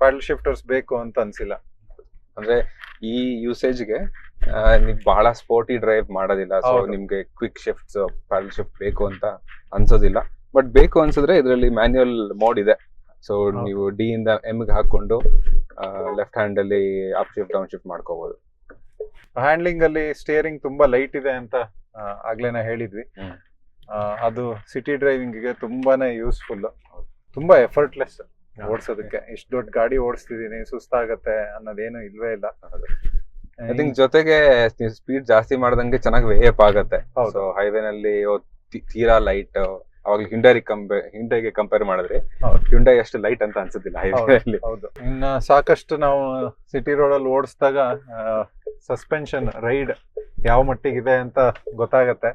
ಪ್ಯಾಡಲ್ ಶಿಫ್ಟರ್ಸ್ ಬೇಕು ಅಂತ ಅನ್ಸಿಲ್ಲ. ಅಂದ್ರೆ ಈ ಯೂಸೇಜ್ಗೆ ನೀವು ಬಹಳ ಸ್ಪೋರ್ಟಿ ಡ್ರೈವ್ ಮಾಡೋದಿಲ್ಲ, ಸೊ ನಿಮ್ಗೆ ಕ್ವಿಕ್ ಶಿಫ್ಟ್ಸ್, ಪ್ಯಾಡಲ್ ಶಿಫ್ಟ್ ಬೇಕು ಅಂತ ಅನ್ಸೋದಿಲ್ಲ. ಬಟ್ ಬೇಕು ಅನ್ಸಿದ್ರೆ ಇದರಲ್ಲಿ ಮ್ಯಾನ್ಯುಯಲ್ ಮೋಡ್ ಇದೆ. ಸೊ ನೀವು ಡಿ ಇಂದ ಎಮ್ ಗೆ ಹಾಕೊಂಡು ಲೆಫ್ಟ್ ಹ್ಯಾಂಡ್ ಅಲ್ಲಿ ಅಪ್ ಶಿಫ್ಟ್ ಡೌನ್ ಶಿಫ್ಟ್ ಮಾಡ್ಕೋಬಹುದು. ಹ್ಯಾಂಡ್ಲಿಂಗ್ ಅಲ್ಲಿ ಸ್ಟಿಯರಿಂಗ್ ತುಂಬಾ ಲೈಟ್ ಇದೆ ಅಂತ ಆಗ್ಲೇನೆ ಹೇಳಿದ್ವಿ. ಅದು ಸಿಟಿ ಡ್ರೈವಿಂಗ್ ಗೆ ತುಂಬಾನೇ ಯೂಸ್ಫುಲ್, ತುಂಬಾ ಎಫರ್ಟ್ಲೆಸ್ ಓಡಿಸೋದಕ್ಕೆ. ಇಷ್ಟು ದೊಡ್ಡ ಗಾಡಿ ಓಡಿಸ್ತಿದೀನಿ, ಸುಸ್ತಾಗತ್ತೆ ಅನ್ನೋದೇನು ಇಲ್ವೇ ಇಲ್ಲ. ಐ ಥಿಂಕ್ ಜೊತೆಗೆ ಸ್ಪೀಡ್ ಜಾಸ್ತಿ ಮಾಡ್ದಂಗೆ ಚೆನ್ನಾಗಿ ವೇಪ್ ಆಗತ್ತೆ. ಸೊ ಹೈವೇ ನಲ್ಲಿ ತೀರಾ ಲೈಟ್. ಅವಾಗ ಹಿಂಡೈಗೆ ಕಂಪೇರ್ ಮಾಡಿದ್ರೆ ಹಿಂಡೈ ಅಷ್ಟು ಲೈಟ್ ಅಂತ ಅನ್ಸುದಿಲ್ಲ ಹೈವೇ ಅಲ್ಲಿ. ಹೌದು, ಇನ್ನ ಸಾಕಷ್ಟು ನಾವು ಸಿಟಿ ರೋಡ್ ಅಲ್ಲಿ ಓಡಿಸಿದಾಗ ಸಸ್ಪೆನ್ಷನ್ ರೈಡ್ ಯಾವ ಮಟ್ಟಿಗಿದೆ ಅಂತ ಗೊತ್ತಾಗತ್ತೆ.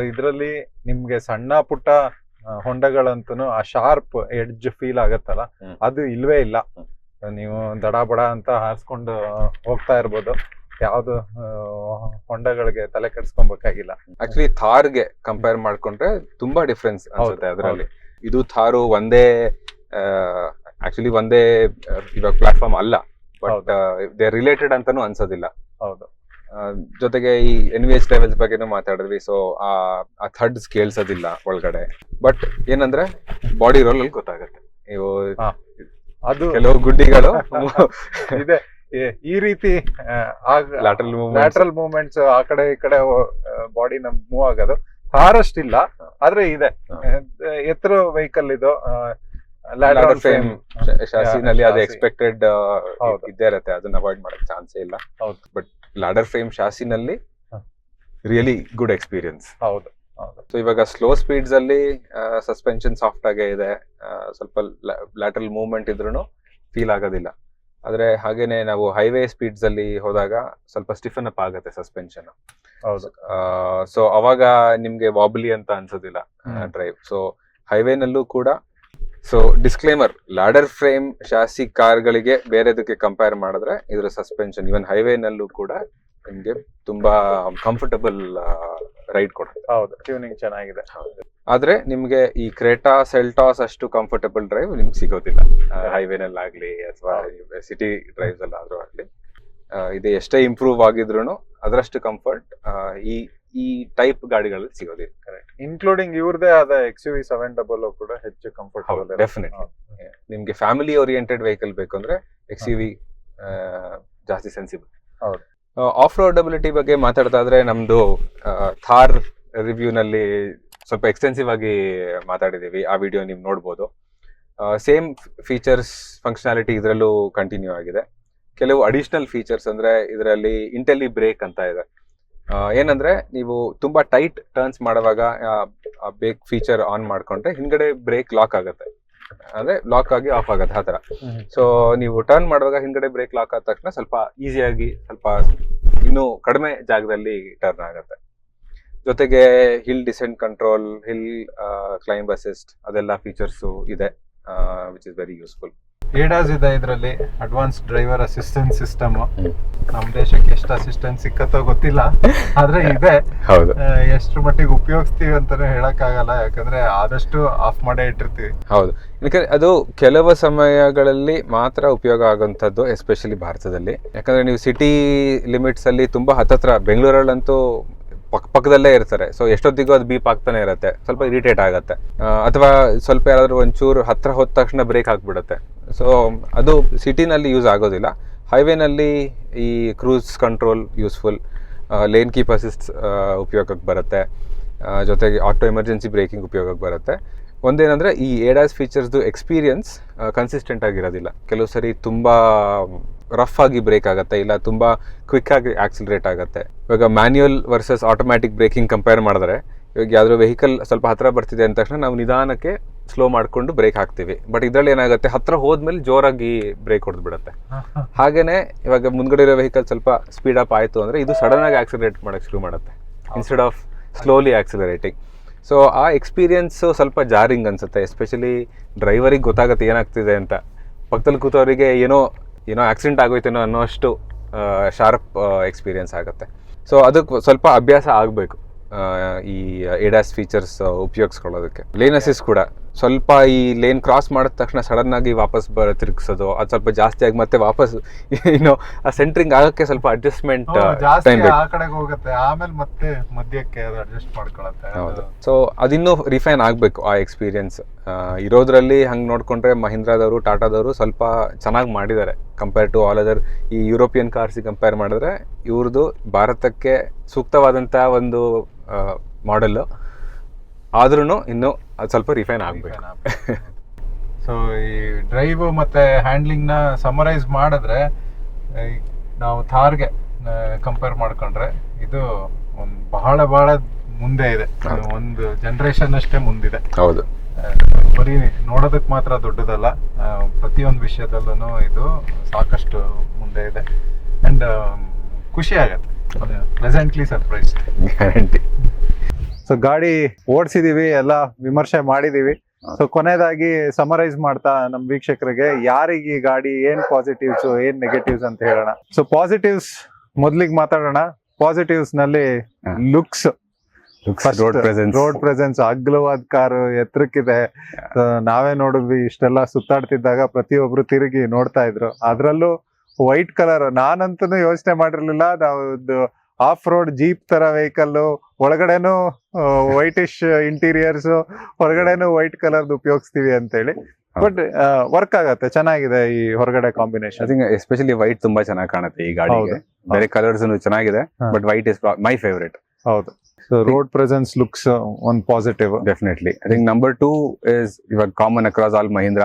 ಇದ್ರಲ್ಲಿ ನಿಮ್ಗೆ ಸಣ್ಣ ಪುಟ್ಟ ಹೊಂಡಗಳಂತೂ ಆ ಶಾರ್ಪ್ ಎಡ್ಜ್ ಫೀಲ್ ಆಗತ್ತಲ್ಲ, ಅದು ಇಲ್ವೇ ಇಲ್ಲ. ನೀವು ದಡ ಬಡ ಅಂತ ಹಾರಿಸ್ಕೊಂಡು ಹೋಗ್ತಾ ಇರ್ಬೋದು. ಯಾವ್ದು ಹೊಂಡಗಳಿಗೆ ತಲೆ ಕೆಡ್ಸ್ಕೊಬೇಕಾಗಿಲ್ಲ. ಆಕ್ಚುಲಿ ಥಾರ್ಗೆ ಕಂಪೇರ್ ಮಾಡ್ಕೊಂಡ್ರೆ ತುಂಬಾ ಡಿಫ್ರೆನ್ಸ್ ಅನ್ಸುತ್ತೆ ಅದರಲ್ಲಿ. ಇದು ಥಾರು ಒಂದೇ ಆಕ್ಚುಲಿ ಒಂದೇ ಇವಾಗ ಪ್ಲಾಟ್ಫಾರ್ಮ್ ಅಲ್ಲ, ಬಟ್ ದೇ ರಿಲೇಟೆಡ್ ಅಂತಾನು ಅನ್ಸೋದಿಲ್ಲ. ಹೌದು. ಜೊತೆಗೆ ಈ NVH ಲೆವೆಲ್ಸ್ ಬಗ್ಗೆನೂ ಮಾತಾಡಿದ್ವಿ. ಸೊ ಆ ಥರ್ಡ್ಸ್ ಕೇಳ್ಸೋದಿಲ್ಲ ಒಳಗಡೆ. ಬಟ್ ಏನಂದ್ರೆ ಬಾಡಿ ರೋಲ್ ಅಲ್ಲಿ ಗೊತ್ತಾಗುತ್ತೆ. ಇವು ಅದು ಕೆಲವು ಗುಡ್ಡಿಗಳು ಇದೆ ಈ ರೀತಿ ಲ್ಯಾಟ್ರಲ್ ಮೂವ್ಮೆಂಟ್ಸ್ ಆ ಕಡೆ ಈ ಕಡೆ ಬಾಡಿ ನಮ್ ಮೂವ್ ಆಗೋದು. ಹಾರಷ್ಟಿಲ್ಲ, ಆದ್ರೆ ಇದೆ. ಎತ್ತರ ವೆಹಿಕಲ್ ಇದು. ಲಾಡರ್ ಫ್ರೇಮ್ ಶಾಸಿನಲ್ಲಿ ಅದು ಎಕ್ಸ್ಪೆಕ್ಟೆಡ್ ಇದ್ದೇ ಇರುತ್ತೆ, ಅದನ್ನ ಅವಾಯ್ಡ್ ಮಾಡಕ್ ಚಾನ್ಸೇ ಇಲ್ಲ. ಬಟ್ ಲಾಡರ್ ಫ್ರೇಮ್ ಶಾಸಿನಲ್ಲಿ ರಿಯಲಿ ಗುಡ್ ಎಕ್ಸ್ಪೀರಿಯನ್ಸ್. ಹೌದು. ಸೊ ಇವಾಗ ಸ್ಲೋ ಸ್ಪೀಡ್ಸ್ ಅಲ್ಲಿ ಸಸ್ಪೆನ್ಷನ್ ಸಾಫ್ಟ್ ಆಗೇ ಇದೆ, ಸ್ವಲ್ಪ ಲ್ಯಾಟರಲ್ ಮೂವ್ಮೆಂಟ್ ಇದ್ರೂ ಫೀಲ್ ಆಗೋದಿಲ್ಲ. ಆದ್ರೆ ಹಾಗೇನೆ ನಾವು ಹೈವೇ ಸ್ಪೀಡ್ಸ್ ಅಲ್ಲಿ ಹೋದಾಗ ಸ್ವಲ್ಪ ಸ್ಟಿಫನ್ ಅಪ್ ಆಗುತ್ತೆ ಸಸ್ಪೆನ್ಷನ್. ಹೌದು. ಸೊ ಅವಾಗ ನಿಮ್ಗೆ ವಾಬ್ಲಿ ಅಂತ ಅನ್ಸೋದಿಲ್ಲ ಡ್ರೈವ್. ಸೊ ಹೈವೇನಲ್ಲೂ ಕೂಡ. So disclaimer, ladder frame chassis ಕಾರ್ಗಳಿಗೆ ಬೇರೆದಕ್ಕೆ ಕಂಪೇರ್ ಮಾಡಿದ್ರೆ ಇದರ ಸಸ್ಪೆನ್ಷನ್ ಇವನ್ ಹೈವೇನಲ್ಲೂ ಕೂಡ ನಿಮ್ಗೆ ತುಂಬಾ ಕಂಫರ್ಟಬಲ್ ರೈಡ್ ಕೊಡುತ್ತೆ. ಹೌದು, ಟ್ಯೂನಿಂಗ್ ಚೆನ್ನಾಗಿದೆ. ಆದ್ರೆ ನಿಮ್ಗೆ ಈ ಕ್ರೇಟಾ ಸೆಲ್ಟಾಸ್ ಅಷ್ಟು ಕಂಫರ್ಟಬಲ್ ಡ್ರೈವ್ ನಿಮ್ಗೆ ಸಿಗೋದಿಲ್ಲ ಹೈವೇನಲ್ಲಿ ಆಗ್ಲಿ ಅಥವಾ ಸಿಟಿ ಡ್ರೈವ್ಸ್ ಅಲ್ಲಿ ಆದ್ರೂ ಆಗ್ಲಿ. ಇದು ಎಷ್ಟೇ ಇಂಪ್ರೂವ್ ಆಗಿದ್ರು ಅದರಷ್ಟು ಕಂಫರ್ಟ್ ಈ ಟೈಪ್ ಗಾಡಿಗಳಲ್ಲಿ ಸಿಗೋದಿಲ್ಲ. ಕರೆಕ್ಟ್. ಇನ್ಕ್ಲೂಡಿಂಗ್ ಇವ್ರದೇ ಆದ XUV 700 ಕೂಡ ಹೆಚ್ಚು ಕಂಫರ್ಟಬಲ್. ಡೆಫಿನೆಟ್ಲಿ. ನಿಮ್ಗೆ ಫ್ಯಾಮಿಲಿ ಓರಿಯೆಂಟೆಡ್ ವೆಹಿಕಲ್ ಬೇಕು ಅಂದ್ರೆ XUV ಜಾಸ್ತಿ ಸೆನ್ಸಿಬಲ್. ಹೌದು. ಆಫ್ ರೋಡಬಿಲಿಟಿ ಬಗ್ಗೆ ಮಾತಾಡ್ತಾ ಇದ್ರೆ ನಮ್ದು ಥಾರ್ ರಿವ್ಯೂ ನಲ್ಲಿ ಸ್ವಲ್ಪ ಎಕ್ಸ್ಟೆನ್ಸಿವ್ ಆಗಿ ಮಾತಾಡಿದೀವಿ. ಆ ವಿಡಿಯೋ ನೀವು ನೋಡ್ಬೋದು. ಸೇಮ್ ಫೀಚರ್ಸ್ ಫಂಕ್ಷನಾಲಿಟಿ ಇದರಲ್ಲೂ ಕಂಟಿನ್ಯೂ ಆಗಿದೆ. ಕೆಲವು ಅಡಿಷನಲ್ ಫೀಚರ್ಸ್ ಅಂದ್ರೆ ಇದರಲ್ಲಿ ಇಂಟೆಲಿ ಬ್ರೇಕ್ ಅಂತ ಇದೆ. ಏನಂದ್ರೆ ನೀವು ತುಂಬಾ ಟೈಟ್ ಟರ್ನ್ಸ್ ಮಾಡುವಾಗ ಬ್ರೇಕ್ ಫೀಚರ್ ಆನ್ ಮಾಡ್ಕೊಂಡ್ರೆ ಹಿಂದ್ಗಡೆ ಬ್ರೇಕ್ ಲಾಕ್ ಆಗುತ್ತೆ, ಅಂದ್ರೆ ಲಾಕ್ ಆಗಿ ಆಫ್ ಆಗುತ್ತೆ ಆ ತರ. ಸೊ ನೀವು ಟರ್ನ್ ಮಾಡುವಾಗ ಹಿಂದ್ಗಡೆ ಬ್ರೇಕ್ ಲಾಕ್ ಆದ ತಕ್ಷಣ ಸ್ವಲ್ಪ ಈಸಿಯಾಗಿ ಸ್ವಲ್ಪ ಇನ್ನೂ ಕಡಿಮೆ ಜಾಗದಲ್ಲಿ ಟರ್ನ್ ಆಗುತ್ತೆ. ಜೊತೆಗೆ hill descent control, hill climb assist ಅದೆಲ್ಲ ಫೀಚರ್ಸ್ ಇದೆ, which is very useful. ADAS ಇದೆ ಇದರಲ್ಲಿ, ಅಡ್ವಾನ್ಸ್ ಡ್ರೈವರ್ ಅಸಿಸ್ಟೆನ್ಸ್ ಸಿಸ್ಟಮ್. ನಮ್ ದೇಶಕ್ಕೆ ಎಷ್ಟು ಅಸಿಸ್ಟೆನ್ಸ್ ಸಿಕ್ಕತ್ತೋ ಗೊತ್ತಿಲ್ಲ, ಆದ್ರೆ ಇದೆ. ಹೌದು. ಎಷ್ಟು ಮಟ್ಟಿಗೆ ಉಪಯೋಗಿಸ್ತೀವಿ ಅಂತಾನೆ ಹೇಳಕ್ ಆಗಲ್ಲ, ಯಾಕಂದ್ರೆ ಆದಷ್ಟು ಆಫ್ ಮಾಡೇ ಇಟ್ಟಿರ್ತೀವಿ. ಹೌದು, ಯಾಕಂದ್ರೆ ಅದು ಕೆಲವು ಸಮಯಗಳಲ್ಲಿ ಮಾತ್ರ ಉಪಯೋಗ ಆಗುವಂತದ್ದು, ಎಸ್ಪೆಷಲಿ ಭಾರತದಲ್ಲಿ. ಯಾಕಂದ್ರೆ ನೀವು ಸಿಟಿ ಲಿಮಿಟ್ಸ್ ಅಲ್ಲಿ ತುಂಬಾ ಹತ್ತತ್ರ, ಬೆಂಗಳೂರಲ್ಲಂತೂ ಪಕ್ಕದಲ್ಲೇ ಇರ್ತಾರೆ. ಸೊ ಎಷ್ಟೊತ್ತಿಗೂ ಅದು ಬೀಪ್ ಆಗ್ತಾನೆ ಇರುತ್ತೆ, ಸ್ವಲ್ಪ ಇರಿಟೇಟ್ ಆಗುತ್ತೆ. ಅಥವಾ ಸ್ವಲ್ಪ ಯಾರಾದ್ರೂ ಒಂಚೂರು ಹತ್ರ ಹೋದ ತಕ್ಷಣ ಬ್ರೇಕ್ ಹಾಕ್ಬಿಡುತ್ತೆ. ಸೊ ಅದು ಸಿಟಿನಲ್ಲಿ ಯೂಸ್ ಆಗೋದಿಲ್ಲ. ಹೈವೇನಲ್ಲಿ ಈ cruise control useful, lane keep assist ಉಪಯೋಗಕ್ಕೆ ಬರುತ್ತೆ. ಜೊತೆಗೆ ಆಟೋ ಎಮರ್ಜೆನ್ಸಿ ಬ್ರೇಕಿಂಗ್ ಉಪಯೋಗಕ್ಕೆ ಬರುತ್ತೆ. ಒಂದೇನಂದ್ರೆ ಈ ADAS ಫೀಚರ್ಸ್ದು ಎಕ್ಸ್ಪೀರಿಯನ್ಸ್ ಕನ್ಸಿಸ್ಟೆಂಟ್ ಆಗಿರೋದಿಲ್ಲ. ಕೆಲವು ಸರಿ ತುಂಬಾ ರಫ್ ಆಗಿ ಬ್ರೇಕ್ ಆಗುತ್ತೆ, ಇಲ್ಲ ತುಂಬಾ ಕ್ವಿಕ್ ಆಗಿ ಆಕ್ಸಿಲರೇಟ್ ಆಗುತ್ತೆ. ಇವಾಗ manual versus automatic breaking compare ಮಾಡಿದ್ರೆ, ಇವಾಗ ಯಾವ್ದಾದ್ರು ವೆಹಿಕಲ್ ಸ್ವಲ್ಪ ಹತ್ರ ಬರ್ತಿದೆ ಅಂದ ತಕ್ಷಣ ನಾವು ನಿಧಾನಕ್ಕೆ ಸ್ಲೋ ಮಾಡ್ಕೊಂಡು ಬ್ರೇಕ್ ಹಾಕ್ತಿವಿ. ಬಟ್ ಇದ್ರಲ್ಲಿ ಏನಾಗುತ್ತೆ, ಹತ್ರ ಹೋದ್ಮೇಲೆ ಜೋರಾಗಿ ಬ್ರೇಕ್ ಹೊಡೆದು ಬಿಡುತ್ತೆ. ಹಾಗೇನೆ ಇವಾಗ ಮುಂದ್ಗಡೆ ಇರೋ ವೆಹಿಕಲ್ ಸ್ವಲ್ಪ ಸ್ಪೀಡ್ ಅಪ್ ಆಯ್ತು ಅಂದ್ರೆ ಇದು ಸಡನ್ ಆಗಿ ಆಕ್ಸಿಲರೇಟ್ ಮಾಡಕ್ ಶುರು ಮಾಡುತ್ತೆ, instead of slowly accelerating. So ಆ ಎಕ್ಸ್ಪೀರಿಯನ್ಸ್ ಸ್ವಲ್ಪ ಜಾರಿಂಗ್ ಅನ್ಸುತ್ತೆ, ಎಸ್ಪೆಷಲಿ ಡ್ರೈವರಿಗೆ ಗೊತ್ತಾಗುತ್ತೆ ಏನಾಗ್ತಿದೆ ಅಂತ. ಪಕ್ಕದಲ್ಲಿ ಕೂತವರಿಗೆ ಏನೋ ಆಕ್ಸಿಡೆಂಟ್ ಆಗೋಯ್ತೇನೋ ಅನ್ನೋಷ್ಟು ಶಾರ್ಪ್ ಎಕ್ಸ್ಪೀರಿಯನ್ಸ್ ಆಗುತ್ತೆ. ಸೊ ಅದಕ್ಕೆ ಸ್ವಲ್ಪ ಅಭ್ಯಾಸ ಆಗಬೇಕು ಈ ADAS ಫೀಚರ್ಸ್ ಉಪಯೋಗಿಸ್ಕೊಳ್ಳೋದಕ್ಕೆ. ಲೇನ್ ಅಸಿಸ್ಟ್ ಕೂಡ ಸ್ವಲ್ಪ ಈ ಲೇನ್ ಕ್ರಾಸ್ ಮಾಡಿದ ತಕ್ಷಣ ಸಡನ್ ಆಗಿ ವಾಪಸ್ ತಿರುಗಿಸೋದು, ಅದು ಸ್ವಲ್ಪ ಜಾಸ್ತಿ ಆಗಿ ಮತ್ತೆ ವಾಪಸ್ ಆ ಸೆಂಟ್ರಿಂಗ್ ಆಗಕ್ಕೆ ಸ್ವಲ್ಪ ಅಡ್ಜಸ್ಟ್ಮೆಂಟ್ ಟೈಮ್ ಬೇಕು. ಆ ಕಡೆಗೆ ಹೋಗುತ್ತೆ, ಆಮೇಲೆ ಮತ್ತೆ ಮಧ್ಯಕ್ಕೆ ಅದು ಅಡ್ಜಸ್ಟ್ ಮಾಡ್ಕೊಳ್ಳುತ್ತೆ. ಹೌದು. ಸೊ ಅದಿನ್ನೂ ರಿಫೈನ್ ಆಗಬೇಕು ಆ ಎಕ್ಸ್ಪೀರಿಯನ್ಸ್. ಇರೋದ್ರಲ್ಲಿ ಹಂಗೆ ನೋಡ್ಕೊಂಡ್ರೆ ಮಹೀಂದ್ರಾದವರು, ಟಾಟಾದವರು ಸ್ವಲ್ಪ ಚೆನ್ನಾಗಿ ಮಾಡಿದ್ದಾರೆ ಕಂಪೇರ್ ಟು ಆಲ್ ಅದರ್ ಈ ಯುರೋಪಿಯನ್ ಕಾರ್ಸಿಗೆ ಕಂಪೇರ್ ಮಾಡಿದ್ರೆ. ಇವ್ರದ್ದು ಭಾರತಕ್ಕೆ ಸೂಕ್ತವಾದಂಥ ಒಂದು ಮಾಡೆಲ್ಲು, ಆದ್ರೂ ಇನ್ನೂ ಅದು ಸ್ವಲ್ಪ ರಿಫೈನ್ ಆಗಬೇಕು. ಸೊ ಈ ಡ್ರೈವ್ ಮತ್ತೆ ಹ್ಯಾಂಡ್ಲಿಂಗ್ ನ ಸಮರೈಸ್ ಮಾಡಿದ್ರೆ, ನಾವು ಥಾರ್ಗೆ ಕಂಪೇರ್ ಮಾಡ್ಕೊಂಡ್ರೆ ಇದು ಒಂದು ಬಹಳ ಮುಂದೆ ಇದೆ, ಒಂದು ಜನರೇಷನ್ ಅಷ್ಟೇ ಮುಂದಿದೆ. ಹೌದು. ಬರೀ ನೋಡೋದಕ್ ಮಾತ್ರ ದೊಡ್ಡದಲ್ಲ, ಪ್ರತಿಯೊಂದು ವಿಷಯದಲ್ಲೂ ಇದು ಸಾಕಷ್ಟು ಮುಂದೆ ಇದೆ. ಅಂಡ್ ಖುಷಿ ಆಗತ್ತೆ, ಪ್ಲೆಸೆಂಟ್ಲಿ ಸರ್ಪ್ರೈಸ್. ಗ್ಯಾರಂಟಿ. ಸೊ ಗಾಡಿ ಓಡಿಸಿದೀವಿ, ಎಲ್ಲ ವಿಮರ್ಶೆ ಮಾಡಿದೀವಿ. ಸೊ ಕೊನೆಯದಾಗಿ ಸಮರೈಸ್ ಮಾಡ್ತಾ ನಮ್ ವೀಕ್ಷಕರಿಗೆ ಯಾರಿಗೆ ಈ ಗಾಡಿ ಏನ್ ಪಾಸಿಟಿವ್ಸ್ ಏನ್ ನೆಗೆಟಿವ್ಸ್ ಅಂತ ಹೇಳೋಣ. ಸೊ ಪಾಸಿಟಿವ್ಸ್ ಮೊದ್ಲಿಗೆ ಮಾತಾಡೋಣ ಪಾಸಿಟಿವ್ಸ್ ನಲ್ಲಿ. ಹಾ. Looks, road presence, road presence, ಅಗ್ಲವಾದ ಕಾರು, ಎತ್ತರಕ್ಕಿದೆ. ನಾವೇ ನೋಡಿದ್ವಿ ಇಷ್ಟೆಲ್ಲ ಸುತ್ತಾಡ್ತಿದ್ದಾಗ ಪ್ರತಿಯೊಬ್ರು ತಿರುಗಿ ನೋಡ್ತಾ ಇದ್ರು. ಅದ್ರಲ್ಲೂ ವೈಟ್ ಕಲರ್, ನಾನಂತೂ ಯೋಚನೆ ಮಾಡಿರ್ಲಿಲ್ಲ ನಾವು ಆಫ್ ರೋಡ್ ಜೀಪ್ ತರ ವೆಹಿಕಲ್, ಒಳಗಡೆನು ವೈಟಿಶ್ ಇಂಟೀರಿಯರ್ಸ್, ಹೊರಗಡೆನು ವೈಟ್ ಕಲರ್ ಉಪಯೋಗಿಸ್ತೀವಿ ಅಂತೇಳಿ. ಬಟ್ ವರ್ಕ್ ಆಗತ್ತೆ, ಚೆನ್ನಾಗಿದೆ ಈ ಹೊರಗಡೆ ಕಾಂಬಿನೇಷನ್. ಐ ಥಿಂಕ್ ಎಸ್ಪೆಷಲಿ ವೈಟ್ ತುಂಬಾ ಚೆನ್ನಾಗಿ ಕಾಣುತ್ತೆ ಈ ಗಾಡಿಗೆ. ಬೇರೆ ಕಲರ್ಸ್ ಚೆನ್ನಾಗಿದೆ, but white is my favourite. ಹೌದು. ಸೊ ರೋಡ್ ಪ್ರೆಸೆನ್ಸ್, ಲುಕ್ಸ್ ಒಂದು positive. Definitely. I think number 2 is ಇವಾಗ ಕಾಮನ್ ಅಕ್ರಾಸ್ ಆಲ್ ಮಹೀಂದ್ರ,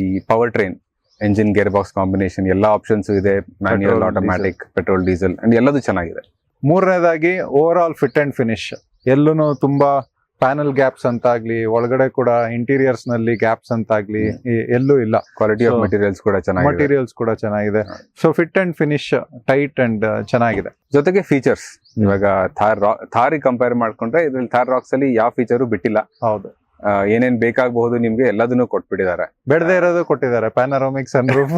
ಈ powertrain, engine, gearbox combination, ಎಲ್ಲಾ ಆಪ್ಷನ್ಸ್ ಇದೆ. Manual, automatic, petrol, diesel and ಎಲ್ಲದೂ ಚೆನ್ನಾಗಿದೆ. ಮೂರನೇದಾಗಿ over all fit and finish. ಎಲ್ಲೂ ತುಂಬಾ ಪ್ಯಾನಲ್ ಗ್ಯಾಪ್ಸ್ ಅಂತಾಗ್ಲಿ, ಒಳಗಡೆ ಕೂಡ ಇಂಟೀರಿಯರ್ಸ್ ನಲ್ಲಿ ಗ್ಯಾಪ್ಸ್ ಅಂತಾಗ್ಲಿ ಎಲ್ಲೂ ಇಲ್ಲ. ಕ್ವಾಲಿಟಿ ಆಫ್ ಮೆಟೀರಿಯಲ್ಸ್ ಕೂಡ ಚೆನ್ನಾಗಿದೆ. ಮಟೀರಿಯಲ್ಸ್ ಕೂಡ ಚೆನ್ನಾಗಿದೆ. So fit and finish tight and ಚೆನ್ನಾಗಿದೆ. ಜೊತೆಗೆ ಫೀಚರ್ಸ್, ಇವಾಗ ಥಾರ್ ಕಂಪೇರ್ ಮಾಡ್ಕೊಂಡ್ರೆ ಇದ್ರಲ್ಲಿ ಥಾರ್ ರಾಕ್ಸ್ ಅಲ್ಲಿ ಯಾವ ಫೀಚರು ಬಿಟ್ಟಿಲ್ಲ. ಹೌದು. ಏನೇನ್ ಬೇಕಾಗಬಹುದು ನಿಮ್ಗೆ ಎಲ್ಲದನ್ನು ಕೊಟ್ಬಿಟ್ಟಿದ್ದಾರೆ. ಬೇಡದೇ ಇರೋದು ಕೊಟ್ಟಿದ್ದಾರೆ. ಪ್ಯಾನರೋಮಿಕ್ ಸನ್ರೂಫ್,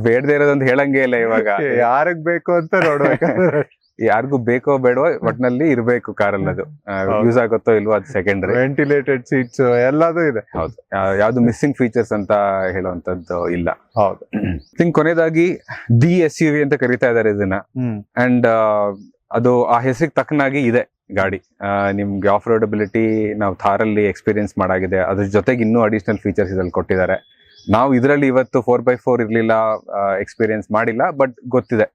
ಬೇಡದೇ ಇರೋದಂತ ಹೇಳಂಗೆ ಇಲ್ಲ. ಇವಾಗ ಯಾರಿಗ್ ಬೇಕು ಅಂತ ನೋಡ್ಬೇಕಾದ್ರೆ ಯಾರಿಗೂ ಬೇಕೋ ಬೇಡವೋ ಒಟ್ನಲ್ಲಿ ಇರ್ಬೇಕು ಕಾರಲ್ಲಿ. ಅದು ಯೂಸ್ ಆಗುತ್ತೋ ಇಲ್ವೋ ಅದು ಸೆಕೆಂಡರಿ. ವೆಂಟಿಲೇಟೆಡ್ ಸೀಟ್ಸ್ ಎಲ್ಲದೂ ಇದೆ. ಹೌದು. ಯಾವ್ದು ಮಿಸ್ಸಿಂಗ್ ಫೀಚರ್ಸ್ ಅಂತ ಹೇಳುವಂತದ್ದು ಇಲ್ಲ. ಹೌದು. ಥಿಂಕ್ ಕೊನೆಯದಾಗಿ ದಿ SUV ಅಂತ ಕರಿತಾ ಇದಾರೆ ಇದನ್ನ. ಅಂಡ್ ಅದು ಆ ಹೆಸರಿಗೆ ತಕ್ಕನಾಗಿ ಇದೆ ಗಾಡಿ. ನಿಮ್ಗೆ ಆಫ್ ರೋಡಬಿಲಿಟಿ ನಾವು ಥಾರಲ್ಲಿ ಎಕ್ಸ್ಪೀರಿಯನ್ಸ್ ಮಾಡಾಗಿದೆ. ಅದ್ರ ಜೊತೆಗೆ ಇನ್ನೂ ಅಡಿಷನಲ್ ಫೀಚರ್ಸ್ ಇದ್ರಲ್ಲಿ ಕೊಟ್ಟಿದ್ದಾರೆ. ನಾವು ಇದರಲ್ಲಿ ಇವತ್ತು 4x4 ಇರ್ಲಿಲ್ಲ, ಎಕ್ಸ್ಪೀರಿಯನ್ಸ್ ಮಾಡಿಲ್ಲ, ಬಟ್ ಗೊತ್ತಿದೆ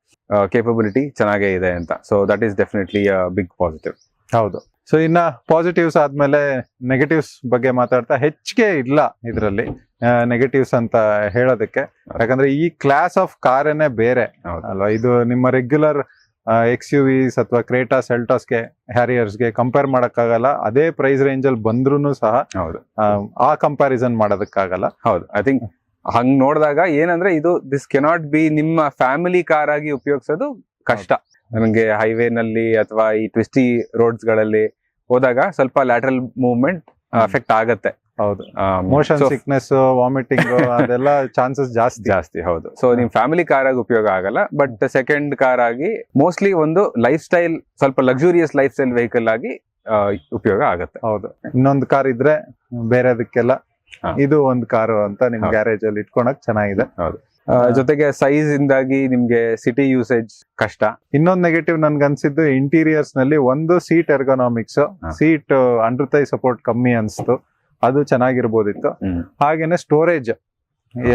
ಕೇಪಬಿಲಿಟಿ ಚೆನ್ನಾಗೇ ಇದೆ ಅಂತ. So that is definitely big positive. ಹೌದು. ಸೊ ಇನ್ನ ಪಾಸಿಟಿವ್ಸ್ ಆದ್ಮೇಲೆ ನೆಗೆಟಿವ್ಸ್ ಬಗ್ಗೆ ಮಾತಾಡ್ತಾ ಹೆಚ್ಚಿಗೆ ಇಲ್ಲ ಇದರಲ್ಲಿ ನೆಗೆಟಿವ್ಸ್ ಅಂತ ಹೇಳೋದಕ್ಕೆ. ಯಾಕಂದ್ರೆ ಈ ಕ್ಲಾಸ್ ಆಫ್ ಕಾರೇನೆ ಬೇರೆ ಅಲ್ವಾ. ಇದು ನಿಮ್ಮ ರೆಗ್ಯುಲರ್ XUVs ಅಥವಾ ಕ್ರೇಟಾ, ಸೆಲ್ಟಾಸ್ಗೆ, ಹ್ಯಾರಿಯರ್ಸ್ಗೆ ಕಂಪೇರ್ ಮಾಡಕ್ಕಾಗಲ್ಲ. ಅದೇ ಪ್ರೈಸ್ ರೇಂಜ್ ಅಲ್ಲಿ ಬಂದ್ರೂ ಸಹ ಆ ಕಂಪ್ಯಾರಿಸನ್ ಮಾಡೋದಕ್ಕಾಗಲ್ಲ. ಹೌದು. ಐ ಥಿಂಕ್ ಹಂಗ್ ನೋಡಿದಾಗ ಏನಂದ್ರೆ ಇದು ದಿಸ್ ಕೆನಾಟ್ ಬಿ ನಿಮ್ಮ ಫ್ಯಾಮಿಲಿ ಕಾರ್ ಆಗಿ ಉಪಯೋಗಿಸೋದು ಕಷ್ಟ. ನಮಗೆ ಹೈವೇ ನಲ್ಲಿ ಅಥವಾ ಈ ಟ್ವಿಸ್ಟಿ ರೋಡ್ಸ್ ಗಳಲ್ಲಿ ಹೋದಾಗ ಸ್ವಲ್ಪ ಲ್ಯಾಟರಲ್ ಮೂವ್ಮೆಂಟ್ ಅಫೆಕ್ಟ್ ಆಗತ್ತೆ. ಹೌದು. ಮೋಷನ್ ಸಿಕ್ನೆಸ್, ವಾಮಿಟಿಂಗ್ ಅದೆಲ್ಲ ಚಾನ್ಸಸ್ ಜಾಸ್ತಿ. ಹೌದು. ಸೊ ನಿಮ್ ಫ್ಯಾಮಿಲಿ ಕಾರ್ ಆಗಿ ಉಪಯೋಗ ಆಗಲ್ಲ, ಬಟ್ ಸೆಕೆಂಡ್ ಕಾರ್ ಆಗಿ ಮೋಸ್ಟ್ಲಿ ಒಂದು ಲೈಫ್ ಸ್ಟೈಲ್, ಸ್ವಲ್ಪ ಲಕ್ಸುರಿಯಸ್ ಲೈಫ್ ಸ್ಟೈಲ್ ವೆಹಿಕಲ್ ಆಗಿ ಉಪಯೋಗ ಆಗತ್ತೆ. ಹೌದು. ಇನ್ನೊಂದು ಕಾರ್ ಇದ್ರೆ ಬೇರೆದಕ್ಕೆಲ್ಲ ಇದು ಒಂದು ಕಾರು ಅಂತ ನಿಮ್ ಗ್ಯಾರೇಜ್ ಅಲ್ಲಿ ಇಟ್ಕೊಳಕ್ ಚೆನ್ನಾಗಿದೆ. ಹೌದು. ಜೊತೆಗೆ ಸೈಜ್ ಇಂದಾಗಿ ನಿಮ್ಗೆ ಸಿಟಿ ಯೂಸೇಜ್ ಕಷ್ಟ. ಇನ್ನೊಂದು ನೆಗೆಟಿವ್ ನನ್ಗೆ ಅನ್ಸಿದ್ದು ಇಂಟೀರಿಯರ್ಸ್ ನಲ್ಲಿ ಒಂದು seat ergonomics, seat under thigh support ಕಮ್ಮಿ ಅನ್ಸ್ತು. ಅದು ಚೆನ್ನಾಗಿರ್ಬೋದಿತ್ತು. ಹಾಗೇನೆ ಸ್ಟೋರೇಜ್,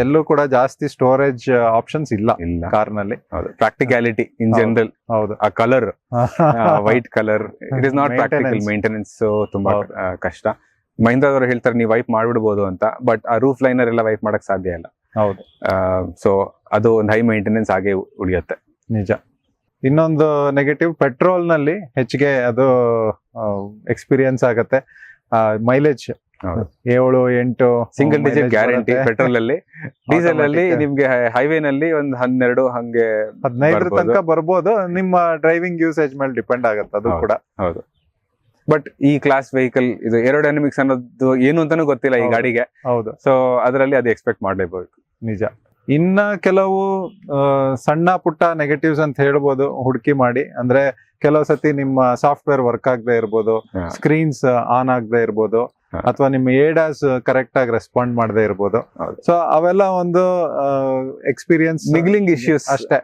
ಎಲ್ಲೂ ಕೂಡ ಜಾಸ್ತಿ ಸ್ಟೋರೇಜ್ ಆಪ್ಷನ್ಸ್ ಇಲ್ಲ ಕಾರ್ ನಲ್ಲಿ. Practicality in general. ಹೌದು. ಆ colour, white colour, it is not practical. Maintenance ತುಂಬಾ ಕಷ್ಟ. ಮಹೀಂದ್ರದವರು ಹೇಳ್ತಾರೆ ನೀವು ವೈಪ್ ಮಾಡ್ಬಿಡ್ಬೋದು ಅಂತ, ಬಟ್ ಆ ರೂಫ್ ಲೈನರ್ ಎಲ್ಲ ವೈಪ್ ಮಾಡಕ್ ಸಾಧ್ಯ ಇಲ್ಲ. ಹೌದು. ಸೊ ಅದು ಒಂದು ಹೈ ಮೇಂಟೆನೆನ್ಸ್ ಆಗಿ ಉಳಿಯುತ್ತೆ. ನಿಜ. ಇನ್ನೊಂದು ನೆಗೆಟಿವ್, ಪೆಟ್ರೋಲ್ ನಲ್ಲಿ ಹೆಚ್ಚಿಗೆ ಅದು ಎಕ್ಸ್ಪೀರಿಯನ್ಸ್ ಆಗತ್ತೆ. Mileage 7-8 single digit guarantee petrol ಅಲ್ಲಿ. ಡೀಸೆಲ್ ಅಲ್ಲಿ ನಿಮ್ಗೆ ಹೈವೇ ನಲ್ಲಿ ಒಂದು 12 ಹಂಗೆ 15 ತನಕ ಬರ್ಬೋದು. ನಿಮ್ಮ ಡ್ರೈವಿಂಗ್ ಯೂಸೇಜ್ ಮೇಲೆ ಡಿಪೆಂಡ್ ಆಗತ್ತೆ ಅದು ಕೂಡ. ಹೌದು. ಬಟ್ ಈ ಕ್ಲಾಸ್ ವೆಹಿಕಲ್ ಇದು ಏರೋಡೈನಮಿಕ್ಸ್ ಅನ್ನೋದು ಏನು ಅಂತಾನು ಗೊತ್ತಿಲ್ಲ ಈ ಗಾಡಿಗೆ. ಹೌದು. ಸೊ ಅದರಲ್ಲಿ ಅದು ಎಕ್ಸ್ಪೆಕ್ಟ್ ಮಾಡ್ಲೇಬಹುದು. ನಿಜ. ಇನ್ನ ಕೆಲವು ಸಣ್ಣ ಪುಟ್ಟ ನೆಗೆಟಿವ್ಸ್ ಅಂತ ಹೇಳ್ಬೋದು ಹುಡುಕಿ ಮಾಡಿ. ಅಂದ್ರೆ ಕೆಲವು ಸತಿ ನಿಮ್ಮ ಸಾಫ್ಟ್ವೇರ್ ವರ್ಕ್ ಆಗದೆ ಇರ್ಬೋದು, ಸ್ಕ್ರೀನ್ಸ್ ಆನ್ ಆಗದೆ ಇರ್ಬೋದು, ಅಥವಾ ನಿಮ್ಮ ಏಡಾಸ್ ಕರೆಕ್ಟ್ ಆಗಿ ರೆಸ್ಪಾಂಡ್ ಮಾಡದೆ ಇರ್ಬೋದು. ಸೊ ಅವೆಲ್ಲ ಒಂದು ಎಕ್ಸ್ಪೀರಿಯನ್ಸ್, ನಿಗ್ಲಿಂಗ್ ಇಶ್ಯೂಸ್ ಅಷ್ಟೇ.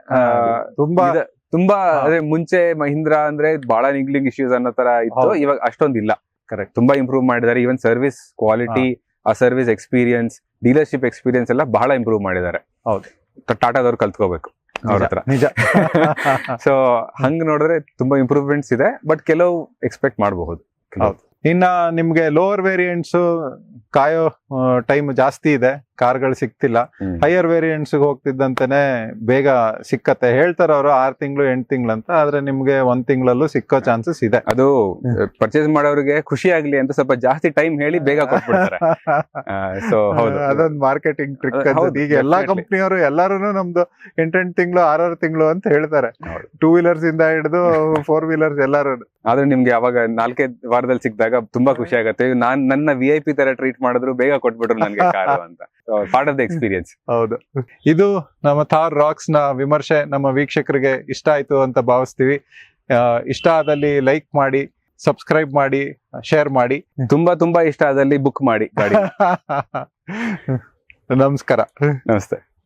ತುಂಬಾ ಅದೇ ಮುಂಚೆ ಮಹೀಂದ್ರ ಅಂದ್ರೆ ಬಹಳ ನಿಗ್ಲಿಂಗ್ ಇಶ್ಯೂಸ್ ಅನ್ನೋ ತರ ಇತ್ತು. ಇವಾಗ ಅಷ್ಟೊಂದಿಲ್ಲ. ಕರೆಕ್ಟ್. ತುಂಬಾ ಇಂಪ್ರೂವ್ ಮಾಡಿದ್ದಾರೆ. ಈವನ್ ಸರ್ವಿಸ್ ಕ್ವಾಲಿಟಿ, ಆ ಸರ್ವಿಸ್ ಎಕ್ಸ್ಪೀರಿಯನ್ಸ್, ಡೀಲರ್ಶಿಪ್ ಎಕ್ಸ್ಪೀರಿಯನ್ಸ್ ಎಲ್ಲ ಬಹಳ ಇಂಪ್ರೂವ್ ಮಾಡಿದ್ದಾರೆ. ಹೌದು. ಟಾಟಾದವ್ರು ಕಲ್ತ್ಕೋಬೇಕು ಅವ್ರ ಹತ್ರ. ನಿಜ. ಸೊ ಹಂಗ್ ನೋಡಿದ್ರೆ ತುಂಬಾ ಇಂಪ್ರೂವ್ಮೆಂಟ್ಸ್ ಇದೆ, ಬಟ್ ಕೆಲವು ಎಕ್ಸ್ಪೆಕ್ಟ್ ಮಾಡಬಹುದು. ಹೌದು. ಇನ್ನ ನಿಮ್ಗೆ ಲೋವರ್ ವೇರಿಯಂಟ್ಸ್ ಕಾಯೋ ಟೈಮ್ ಜಾಸ್ತಿ ಇದೆ, ಕಾರ್ಗಳು ಸಿಕ್ತಿಲ್ಲ. ಹೈಯರ್ ವೇರಿಯಂಟ್ಸ್ ಹೋಗ್ತಿದ್ದಂತೆನೆ ಬೇಗ ಸಿಕ್ಕತ್ತೆ. ಹೇಳ್ತಾರ ಅವರು 6 ತಿಂಗಳು 8 ತಿಂಗಳು ಅಂತ, ಆದ್ರೆ ನಿಮ್ಗೆ 1 ತಿಂಗಳಲ್ಲೂ ಸಿಕ್ಕೋ ಚಾನ್ಸಸ್ ಇದೆ. ಅದು ಪರ್ಚೇಸ್ ಮಾಡೋರಿಗೆ ಖುಷಿ ಆಗ್ಲಿ ಅಂತ ಸ್ವಲ್ಪ ಜಾಸ್ತಿ ಟೈಮ್ ಹೇಳಿ ಬೇಗ ಕೊಟ್ಬಿಡ್ತಾರೆ. ಸೊ ಹೌದು, ಅದೊಂದು ಮಾರ್ಕೆಟಿಂಗ್ ಟ್ರಿಕ್. ಈಗ ಎಲ್ಲಾ ಕಂಪ್ನಿಯವರು ಎಲ್ಲಾರು ನಮ್ದು 8 ತಿಂಗಳು 6 ತಿಂಗಳು ಅಂತ ಹೇಳ್ತಾರೆ. 2 ವೀಲರ್ಸ್ ಇಂದ ಹಿಡಿದು 4 ವೀಲರ್ಸ್ ಎಲ್ಲಾರು. ಆದ್ರೆ ನಿಮ್ಗೆ ಅವಾಗ 4 ವಾರದಲ್ಲಿ ಸಿಕ್ಕಿದಾಗ ತುಂಬಾ ಖುಷಿ ಆಗತ್ತೆ. ನನ್ನ VIP ತರ ಟ್ರೀಟ್ ಮಾಡಿದ್ರು, ಬೇಗ ಕೊಟ್ಬಿಟ್ರು ನನ್ಗೆ ಕಾರು ಅಂತ. Part of the experience. ಹೌದು, ಇದು ನಮ್ಮ ಥಾರ್ ರಾಕ್ಸ್ ನ ವಿಮರ್ಶೆ. ನಮ್ಮ ವೀಕ್ಷಕರಿಗೆ ಇಷ್ಟ ಆಯ್ತು ಅಂತ ಭಾವಿಸ್ತೀವಿ. ಇಷ್ಟ ಆದಲ್ಲಿ ಲೈಕ್ ಮಾಡಿ, ಸಬ್ಸ್ಕ್ರೈಬ್ ಮಾಡಿ, ಶೇರ್ ಮಾಡಿ. ತುಂಬಾ ಇಷ್ಟ ಆದಲ್ಲಿ ಬುಕ್ ಮಾಡಿ ಗಾಡಿ. ನಮಸ್ಕಾರ. ನಮಸ್ತೆ.